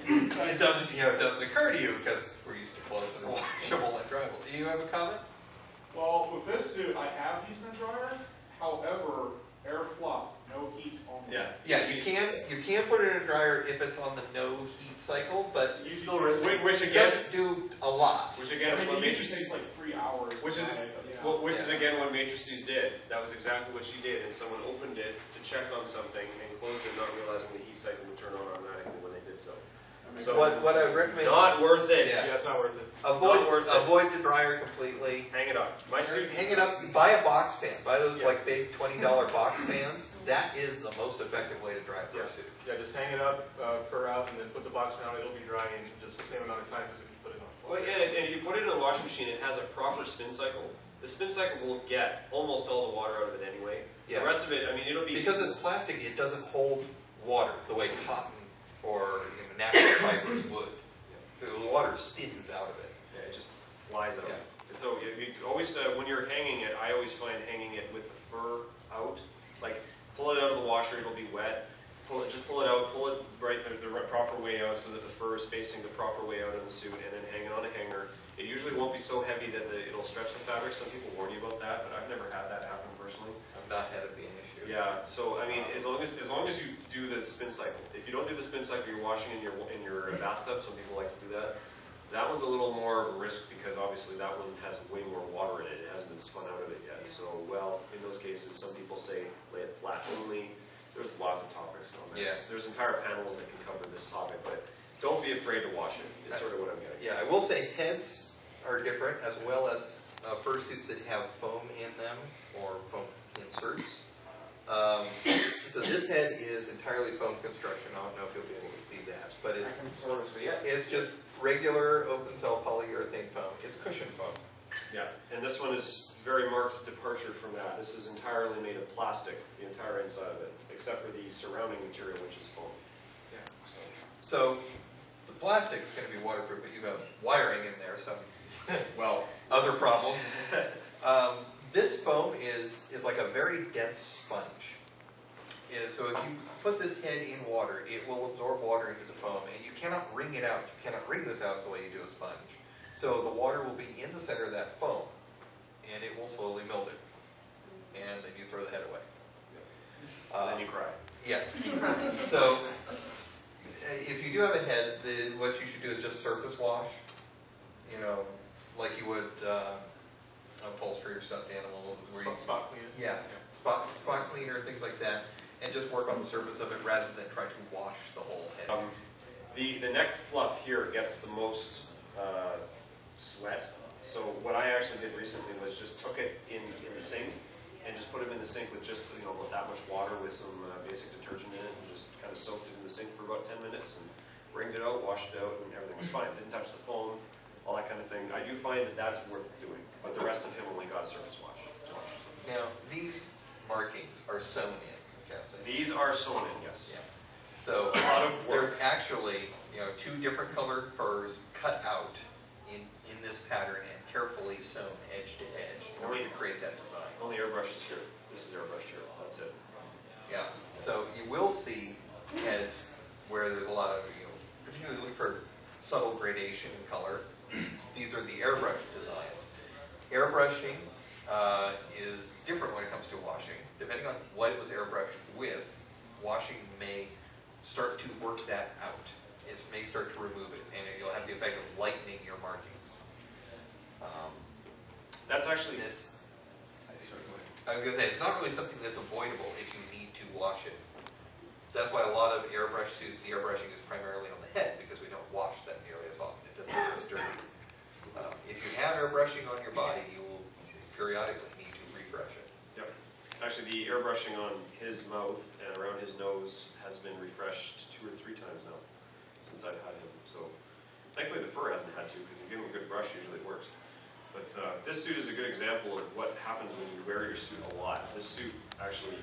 it doesn't occur to you, because we're used to clothes that are washable and dryable. Do you have a comment? Well, with this suit, I have used in a dryer. However, air fluff, no heat only. Yeah. Yes, you can put it in a dryer if it's on the no heat cycle, but You still risk it. Which it again, doesn't do a lot. which again is I mean, what it usually matrices. takes like 3 hours. Which is- Which is again what matrices did. That was exactly what she did. And someone opened it to check on something and closed it, not realizing the heat cycle would turn on automatically when they did so. So What I recommend, not worth it. Yeah. Yeah, it's not worth it. Not worth it. avoid the dryer completely. Hang it up. My suit. Hang it up, buy a box fan, buy those Yeah. like big $20 box fans. That is the most effective way to dry a fursuit. Yeah, just hang it up, fur out, and then put the box down. It'll be dry in just the same amount of time as if you put it on. Well, yeah, and if you put it in a washing machine, it has a proper spin cycle. The spin cycle will get almost all the water out of it anyway. Yeah. The rest of it, I mean, it'll be Because it's plastic, it doesn't hold water the way cotton or natural fibers would. The water spins out of it. Yeah, it just flies out. Yeah. And so you always, when you're hanging it, I always find hanging it with the fur out. Like, pull it out of the washer, it'll be wet. Just pull it out, pull it the proper way out so that the fur is facing the proper way out of the suit, and then hang it on a hanger. It usually won't be so heavy that it'll stretch the fabric. Some people warn you about that, but I've never had that happen personally. I've not had it be an issue. Yeah, so I mean, as long as you do the spin cycle. If you don't do the spin cycle, you're washing in your bathtub. Some people like to do that. That one's a little more of a risk because obviously that one has way more water in it. It hasn't been spun out of it yet. So, well, in those cases, some people say lay it flat only. There's lots of topics on this. Yeah. There's entire panels that can cover this topic, but don't be afraid to wash it. Is sort of what I'm getting. Yeah, I will say heads are different, as well as fursuits that have foam in them or foam inserts. So this head is entirely foam construction. I don't know if you'll be able to see that, but I it's can sort of see it. just regular open cell polyurethane foam. It's cushion foam. Yeah, and this one is very marked departure from that. This is entirely made of plastic, the entire inside of it, except for the surrounding material, which is foam. Yeah. So the plastic's going to be waterproof, but you have wiring in there, so Well, other problems. This foam is like a very dense sponge. So if you put this head in water, it will absorb water into the foam, and you cannot wring it out. You cannot wring this out the way you do a sponge. So the water will be in the center of that foam, and it will slowly melt it. And then you throw the head away. and then you cry. Yeah. So if you do have a head, what you should do is just surface wash. You know, like you would upholstery or stuffed animal. Where you, Spot clean it. yeah, spot cleaner, things like that, and just work on the surface of it rather than try to wash the whole head. The neck fluff here gets the most sweat. So what I actually did recently was just took it in the sink and just put them in the sink with just about that much water with some basic detergent in it, and just kind of soaked it in the sink for about 10 minutes and wringed it out, washed it out, and everything was fine. Didn't touch the foam, all that kind of thing. I do find that that's worth doing, but the rest of him only got surface wash. Now, these markings are sewn in, I'm guessing. These are sewn in, yes. Yeah. So A lot of there's work. actually, two different colored furs cut out in this pattern and carefully sewn edge to edge in order to create that design. Only airbrush is here. This is airbrushed here. That's it. Yeah. So you will see heads where there's a lot of particularly look for subtle gradation in color. These are the airbrush designs. Airbrushing is different when it comes to washing. Depending on what it was airbrushed with, washing may start to work that out. It may start to remove it, and you'll have the effect of lightening your markings. That's actually, I was going to say, it's not really something that's avoidable if you need to wash it. That's why a lot of airbrush suits, the airbrushing is primarily on the head, because we don't wash that nearly as often. It doesn't get sturdy. If you have airbrushing on your body, you will periodically need to refresh it. yep. Actually, the airbrushing on his mouth and around his nose has been refreshed 2 or 3 times now since I've had him. So thankfully the fur hasn't had to, because you give him a good brush, usually it works. But this suit is a good example of what happens when you wear your suit a lot. This suit actually,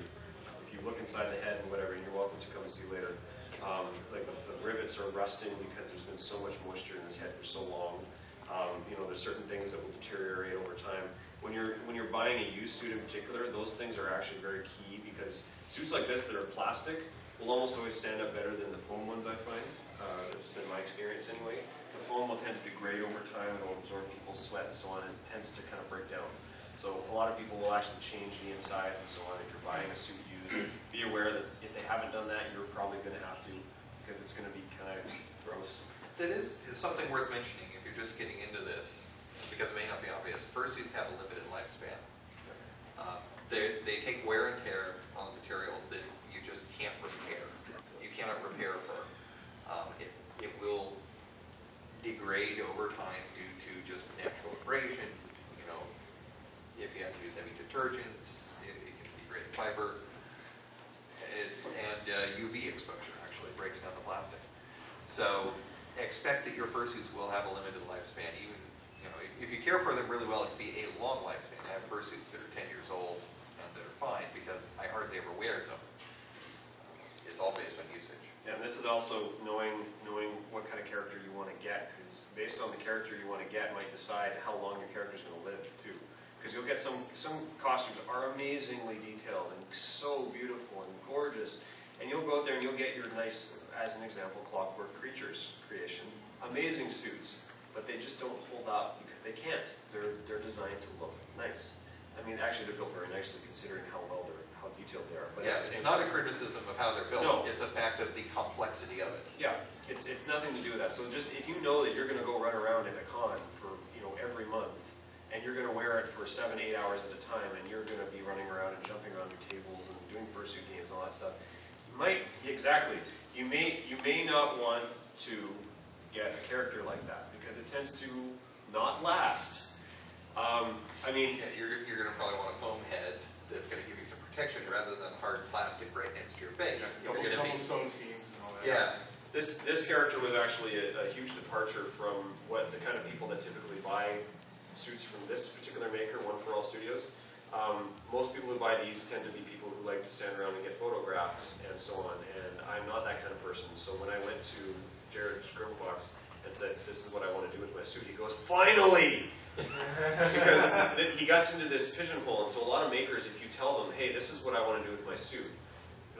if you look inside the head and whatever, and you're welcome to come and see later, like the rivets are rusting because there's been so much moisture in his head for so long. You know, there's certain things that will deteriorate over time. When you're buying a used suit in particular, those things are actually very key, because suits like this that are plastic will almost always stand up better than the foam ones, I find. That's been my experience anyway. The foam will tend to degrade over time, and it will absorb people's sweat and so on, and it tends to kind of break down. So a lot of people will actually change the insides and so on. If you're buying a suit used, be aware that if they haven't done that, you're probably going to have to, because it's going to be kind of gross. That is something worth mentioning if you're just getting into this, because it may not be obvious. Fursuits have a limited lifespan. They take wear and tear on materials that you just can't repair. You cannot repair fur. It will degrade over time due to just natural abrasion. You know, if you have to use heavy detergents, it can degrade fiber. And UV exposure actually breaks down the plastic. So expect that your fursuits will have a limited lifespan. Even, you know, if you care for them really well, it can be a long lifespan. I have fursuits that are 10 years old and that are fine because I hardly ever wear them. It's all based on usage. Yeah, and this is also knowing what kind of character you want to get, because based on the character you want to get might decide how long your character is going to live too. Because you'll get some costumes that are amazingly detailed and so beautiful and gorgeous, and you'll go out there and you'll get your nice, as an example, Clockwork Creatures creation, amazing suits, but they just don't hold up because they can't. They're designed to look nice. I mean, actually, they're built very nicely considering how detailed they are. But yeah, it's not a criticism of how they're built. No. It's a fact of the complexity of it. Yeah, it's nothing to do with that. So just if you know that you're going to go run around in a con for every month, and you're going to wear it for 7-8 hours at a time, and you're going to be running around and jumping around your tables and doing fursuit games and all that stuff, you may not want to get a character like that because it tends to not last. I mean, yeah, you're going to probably want a foam head that's going to give you some protection rather than hard plastic right next to your face. Yeah, double sewn seams and all that. Yeah. This character was actually a huge departure from what the kind of people that typically buy suits from this particular maker, One For All Studios. Most people who buy these tend to be people who like to stand around and get photographed and so on, and I'm not that kind of person. So when I went to Jared Scribblefox and said, this is what I want to do with my suit, he goes, finally! Because he gets into this pigeonhole, and so a lot of makers, if you tell them, hey, this is what I want to do with my suit,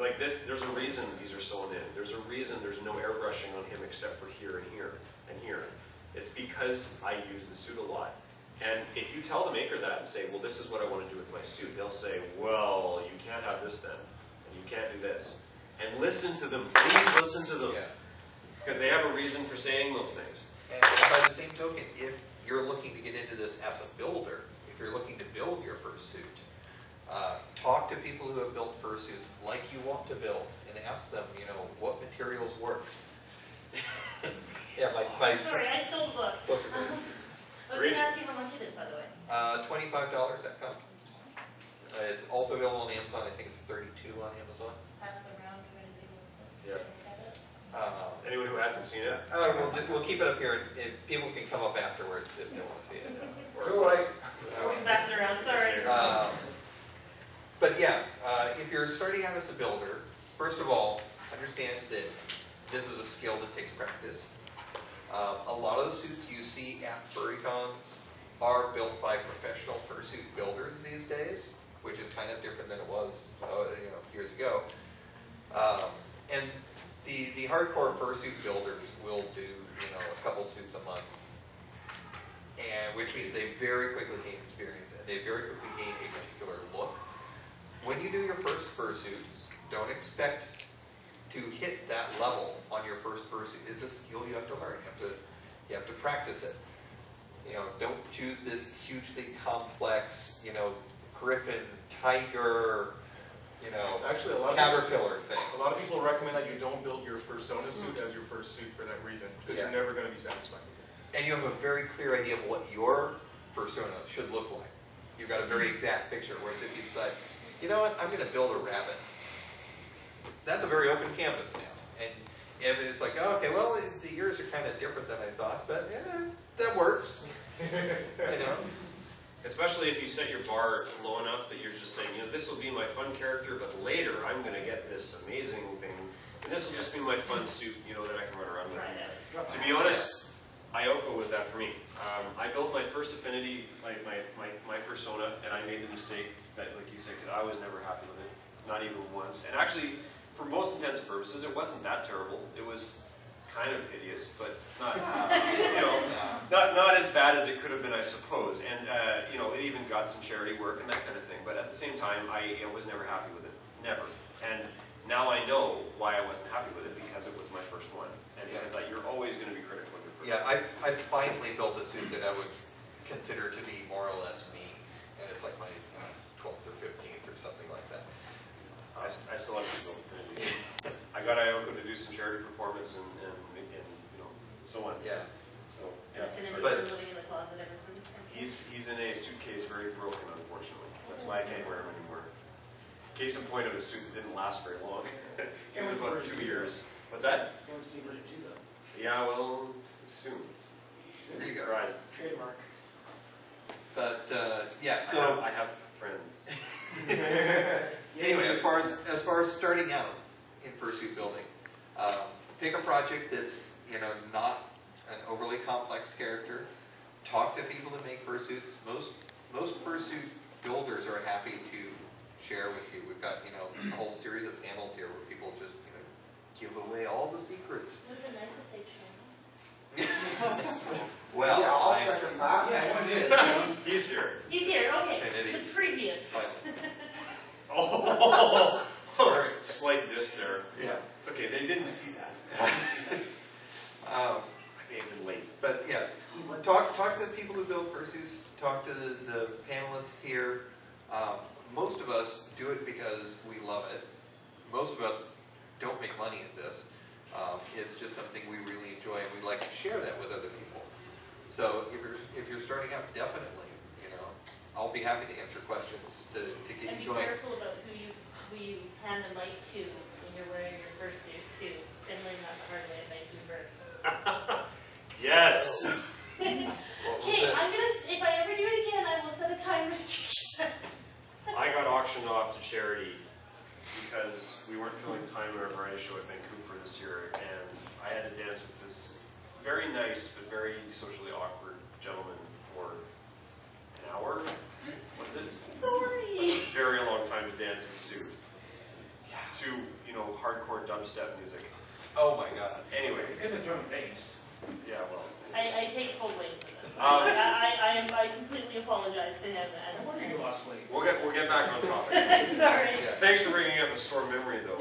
like this, there's a reason these are sewn in. There's a reason there's no airbrushing on him except for here and here and here. It's because I use the suit a lot. And if you tell the maker that and say, well, this is what I want to do with my suit, they'll say, well, you can't have this then, and you can't do this. And listen to them, please listen to them. Yeah. Because they have a reason for saying those things. And by the same token, if you're looking to get into this as a builder, if you're looking to build your fursuit, talk to people who have built fursuits like you want to build, and ask them, what materials work. Yeah, Sorry, I stole the book. I was going to ask you how much it is, by the way. $25 at come. It's also available on Amazon. I think it's $32 on Amazon. Pass it around for the Yeah. Anyone who hasn't seen it? We'll keep it up here, and people can come up afterwards if they want to see it. Too late. We can pass it around, sorry. But yeah, if you're starting out as a builder, first of all, understand that this is a skill that takes practice. A lot of the suits you see at furrycons are built by professional fursuit builders these days, which is kind of different than it was years ago. And the hardcore fursuit builders will do, you know, a couple suits a month, and which means they very quickly gain experience and they very quickly gain a particular look. When you do your first fursuit, don't expect to hit that level on your first fursuit. It's a skill you have to learn. You have to practice it. You know, don't choose this hugely complex, you know, griffin, tiger, you know, Actually, a lot of caterpillar thing. A lot of people recommend that you don't build your fursona suit as your first suit for that reason, because you're never going to be satisfied with it. And you have a very clear idea of what your fursona should look like. You've got a very exact picture, whereas if you decide, you know what, I'm going to build a rabbit. That's a very open canvas now. And if it's like, oh, okay, well, the ears are kind of different than I thought, but yeah, that works. You know? Especially if you set your bar low enough that you're just saying, you know, this will be my fun character, but later I'm going to get this amazing thing, and this will just be my fun suit, you know, that I can run around with. To be honest, Ioko was that for me. I built my first Aphinity, my fursona, and I made the mistake that, like you said, I was never happy with it, not even once. And actually, for most intents and purposes, it wasn't that terrible. It was kind of hideous, but not, you know, not as bad as it could have been, I suppose. And you know, it even got some charity work and that kind of thing. But at the same time, I was never happy with it, never. And now I know why I wasn't happy with it, because it was my first one, and because you're always going to be critical of your first one. Yeah, I finally built a suit that I would consider to be more or less me, and it's like my 12th or 15th or something like that. I still have to go. I got Ioko to do some charity performance and you know, so on. Yeah. So yeah. And then But he's been living in the closet ever since. He's in a suitcase very broken, unfortunately. That's why I can't wear him anymore. Case in point of a suit that didn't last very long. It was about 2 years. What's that? You want to see version 2 though? Yeah, well, soon. There you go. Right. Trademark. But yeah, so I have friends. anyway, as far as starting out in fursuit building, pick a project that's, you know, not an overly complex character. Talk to people that make fursuits. Most fursuit builders are happy to share with you. We've got, you know, a whole series of panels here where people just, you know, give away all the secrets. Would have been nice if they changed. Well, Yeah, I'll second that. He's here. He's here, okay. Aphinity. The previous. Oh, sorry. Slight diss there. Yeah. It's okay. They didn't see that. I may have been late. But yeah, talk to the people who build fursuits. Talk to the panelists here. Most of us do it because we love it. Most of us don't make money at this. It's just something we really enjoy, and we like to share that with other people. So if you're starting out, definitely, you know, I'll be happy to answer questions to get And be you going. careful about who you hand the mic to when you're wearing your fursuit too. Been learning that the hard way at Vancouver. Yes. Okay, if I ever do it again, I will set a time restriction. I got auctioned off to charity because we weren't filling time in our variety show at Vancouver this year, and I had to dance with this very nice but very socially awkward gentleman for an hour. Was it? Sorry. That's a very long time to dance in suit. To, you know, hardcore dubstep music. Oh my God. Anyway. You could have joined bass. Yeah, well. I take full blame for this. I completely apologize to him. No wonder you lost weight. We'll get back on topic. Sorry. Thanks for bringing up a sore memory, though.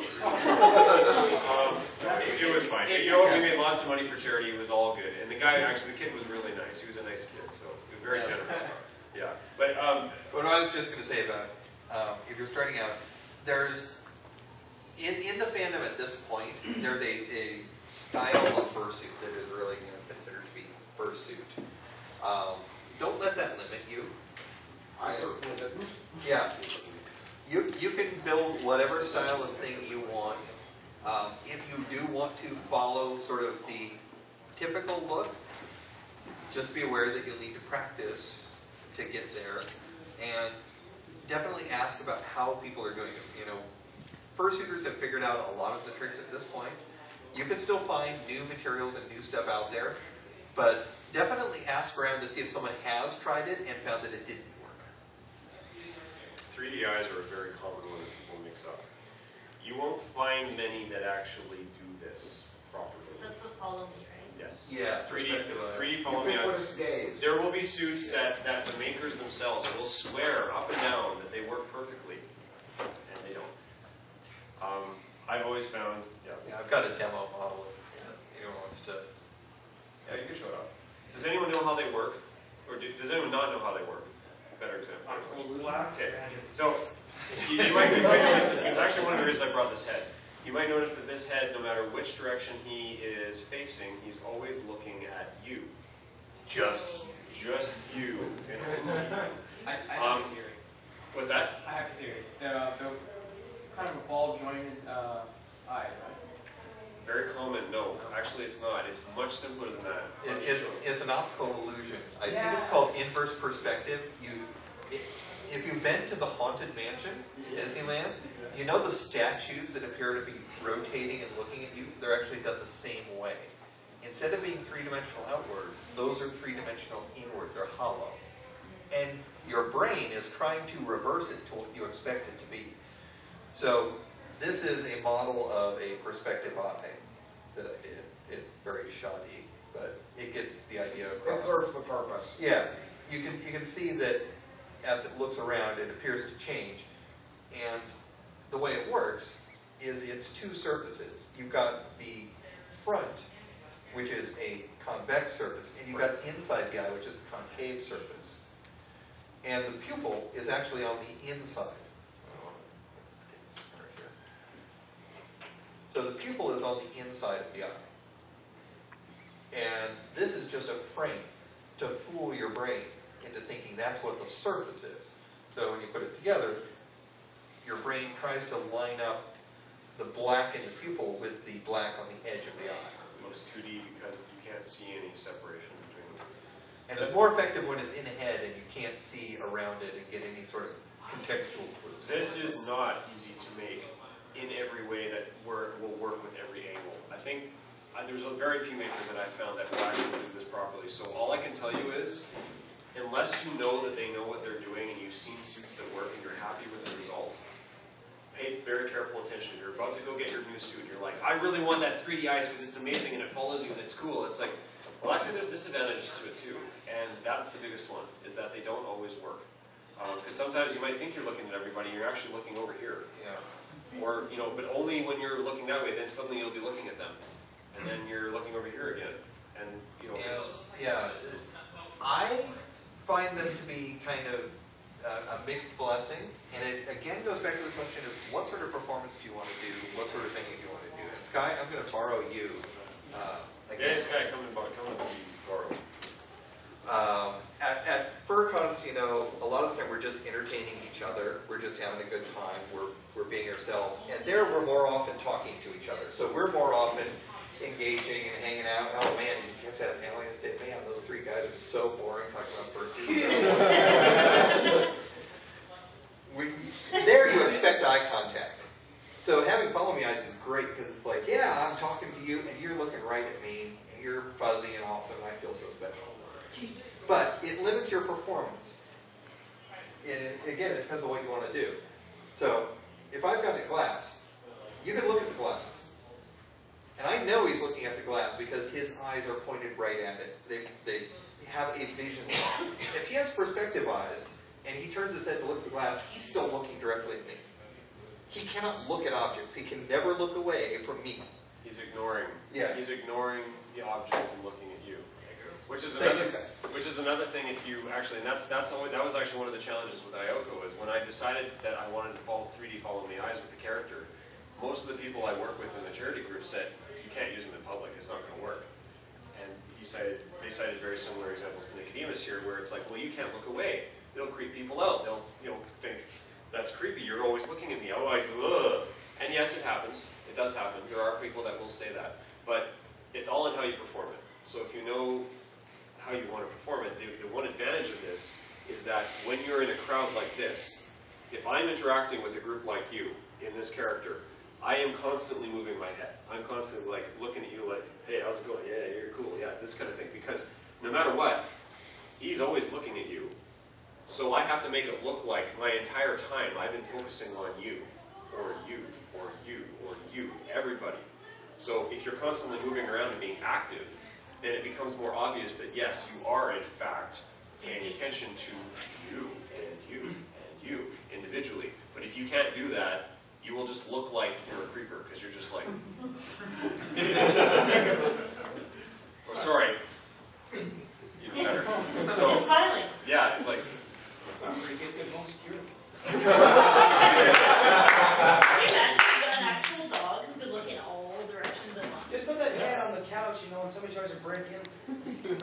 It was fine. You know what? We made lots of money for charity. It was all good. And the guy, actually, the kid was really nice. He was a nice kid, so he was very generous. Yeah. But what I was just going to say about if you're starting out, there's in the fandom at this point, there's a style of fursuit that is really, you know, considered to be fursuit. Don't let that limit you. I certainly didn't. Yeah. You can build whatever style of thing you want. If you do want to follow sort of the typical look, just be aware that you'll need to practice to get there. And definitely ask about how people are doing it. You know, fursuiters have figured out a lot of the tricks at this point. You can still find new materials and new stuff out there, but definitely ask around to see if someone has tried it and found that it didn't work. 3D eyes are a very common one that people mix up. You won't find many that actually do this properly. That's the follow me, right? Yes. Yeah, 3D follow me eyes. Ubiquitous gaze. There will be suits that the makers themselves will swear up and down that they work perfectly, and they don't. I've always found, Yeah, I've got a demo model if anyone wants to. yeah, you can show it up. Does anyone know how they work? Or does anyone not know how they work? Better example. Okay, so you might notice this, it's actually one of the reasons I brought this head. You might notice that this head, no matter which direction he is facing, he's always looking at you. Just you. I have a theory. What's that? I have a theory. They're kind of a ball jointed eye, right? Very common, no. Actually, it's not. It's much simpler than that. It's an optical illusion. I think it's called inverse perspective. If you've been to the Haunted Mansion, Disneyland, you know the statues that appear to be rotating and looking at you? They're actually done the same way. Instead of being three-dimensional outward, those are three-dimensional inward. They're hollow. And your brain is trying to reverse it to what you expect it to be. So this is a model of a perspective eye that I did. It's very shoddy, but it gets the idea across. It serves the purpose. Yeah, you can see that as it looks around, it appears to change. And the way it works is it's two surfaces. You've got the front, which is a convex surface, and you've got inside the eye, which is a concave surface. And the pupil is actually on the inside. So the pupil is on the inside of the eye. And this is just a frame to fool your brain into thinking that's what the surface is. So when you put it together, your brain tries to line up the black in the pupil with the black on the edge of the eye. It looks 2D because you can't see any separation between them. And it's more effective when it's in ahead and you can't see around it and get any sort of contextual clues. This is not easy to make in every way that will work with every angle. I think there's very few makers that I've found that will actually do this properly. So all I can tell you is, unless you know that they know what they're doing and you've seen suits that work and you're happy with the result, pay very careful attention. If you're about to go get your new suit and you're like, I really want that 3D eyes because it's amazing and it follows you and it's cool. It's like, well, actually there's disadvantages to it too. And that's the biggest one, is that they don't always work. Because sometimes you might think you're looking at everybody, you're actually looking over here. Yeah. Or, but only when you're looking that way, then suddenly you'll be looking at them. And then you're looking over here again. And, yeah, I find them to be kind of a mixed blessing. And it again goes back to the question of what sort of performance do you want to do? What sort of thing do you want to do? And Sky, I'm going to borrow you. Yeah, Sky, come and borrow. At FurCons, a lot of the time we're just entertaining each other. We're just having a good time. We're being ourselves. And there we're more often talking to each other. So we're more often engaging and hanging out. Oh man, did you catch that Aliens Day? Man, those three guys are so boring talking about Fursuit. There you expect eye contact. So having follow me eyes is great because it's like, yeah, I'm talking to you and you're looking right at me and you're fuzzy and awesome and I feel so special. But it limits your performance. And again, it depends on what you want to do. So if I've got the glass, you can look at the glass. And I know he's looking at the glass because his eyes are pointed right at it. They have a vision. If he has perspective eyes and he turns his head to look at the glass, he's still looking directly at me. He cannot look at objects. He can never look away from me. He's ignoring. Yeah. He's ignoring the object and looking at you. Which is another thing. If you actually, and that was actually one of the challenges with Ioko, is when I decided that I wanted to 3D follow the eyes with the character. Most of the people I work with in the charity group said, you can't use them in public, it's not going to work. And they cited very similar examples to Nicodemus here, where it's like, well, you can't look away. It'll creep people out. They'll think, that's creepy, you're always looking at me. Oh, ugh. And yes, it happens. It does happen. There are people that will say that. But it's all in how you perform it. So if you know how you want to perform it, the one advantage of this is that when you're in a crowd like this, if I'm interacting with a group like you in this character, I am constantly moving my head. I'm constantly like looking at you like, hey, how's it going? Yeah, you're cool. Yeah, this kind of thing. Because no matter what, he's always looking at you. So I have to make it look like my entire time I've been focusing on you. or you, or you, or you, everybody. So if you're constantly moving around and being active, then it becomes more obvious that yes, you are in fact paying attention to you and you and you individually. But if you can't do that, you will just look like you're a creeper because you're just like, oh, sorry, even better. So He's smiling. yeah, it's like. That's not where you get good home security. Can you imagine if you got an actual dog who could look in all directions at once? Just put that head on the couch, you know, when somebody tries to break in.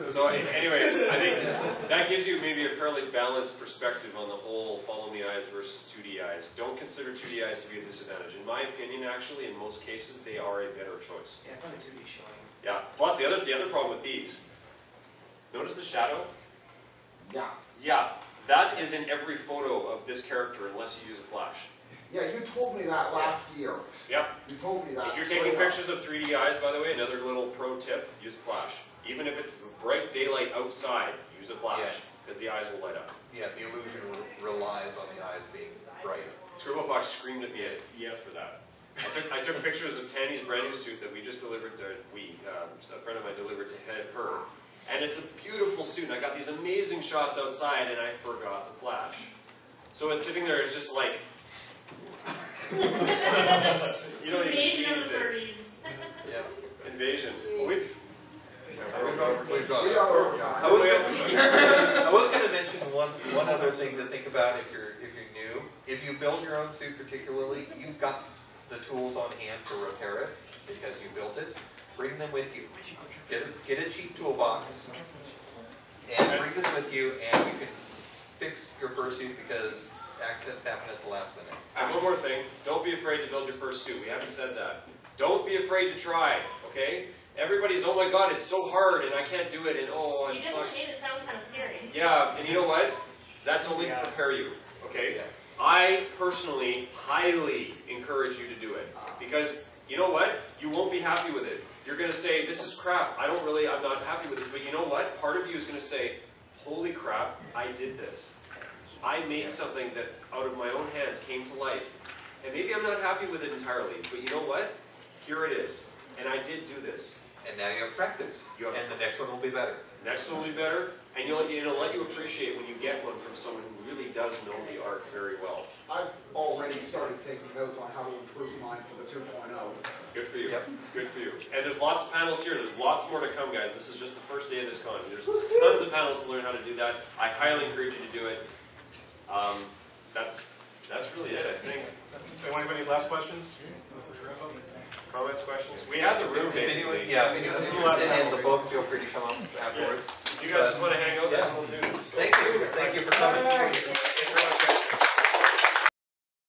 So anyway, I think that gives you maybe a fairly balanced perspective on the whole follow me eyes versus 2D eyes. Don't consider 2D eyes to be a disadvantage. In my opinion, actually, in most cases, they are a better choice. Yeah, I found a 2D showing. Yeah. Plus, the other problem with these, notice the shadow? Yeah. Yeah. That is in every photo of this character unless you use a flash. Yeah, you told me that last year. Yep. You told me that. If you're taking pictures of 3D eyes, by the way, another little pro tip, use a flash. Even if it's bright daylight outside, use a flash, because the eyes will light up. Yeah, the illusion relies on the eyes being bright. Scribblefox screamed at me at EF for that. I took pictures of Tanny's brand new suit that we just delivered, a friend of mine delivered to her. And it's a beautiful suit, and I got these amazing shots outside, and I forgot the flash. So it's sitting there, it's just like, you don't even see anything. Yeah. Invasion. Well, we've gone. I was going to mention one other thing to think about if you're new. If you build your own suit particularly, you've got the tools on hand to repair it because you built it. Bring them with you. Get a cheap toolbox and bring this with you, and you can fix your fursuit because accidents happen at the last minute. And one more thing, don't be afraid to build your first suit. We haven't said that. Don't be afraid to try, okay? Everybody's, oh my god, it's so hard and I can't do it, and oh, it sucks. It sounds kind of scary. Yeah, and you know what? That's only to prepare you, okay? I personally highly encourage you to do it because you know what? You won't be happy with it. You're going to say, this is crap. I'm not happy with this. But you know what? Part of you is going to say, holy crap, I did this. I made something that out of my own hands came to life. And maybe I'm not happy with it entirely. But you know what? Here it is. And I did do this. And now you have practice. And the next one will be better. Next one will be better. And it'll let you appreciate when you get one from someone who really does know the art very well. I've already started taking notes on how to improve mine for the 2.0. Good for you. Yep. Good for you. And there's lots of panels here. There's lots more to come, guys. This is just the first day of this con. There's tons of panels to learn how to do that. I highly encourage you to do it. That's really it, I think. Anybody last questions? Comments, questions? We have the room, basically. If anyone's interested in the book, feel free to come up afterwards. You guys just want to hang out? That's cool, too. Thank you. Thank you for coming.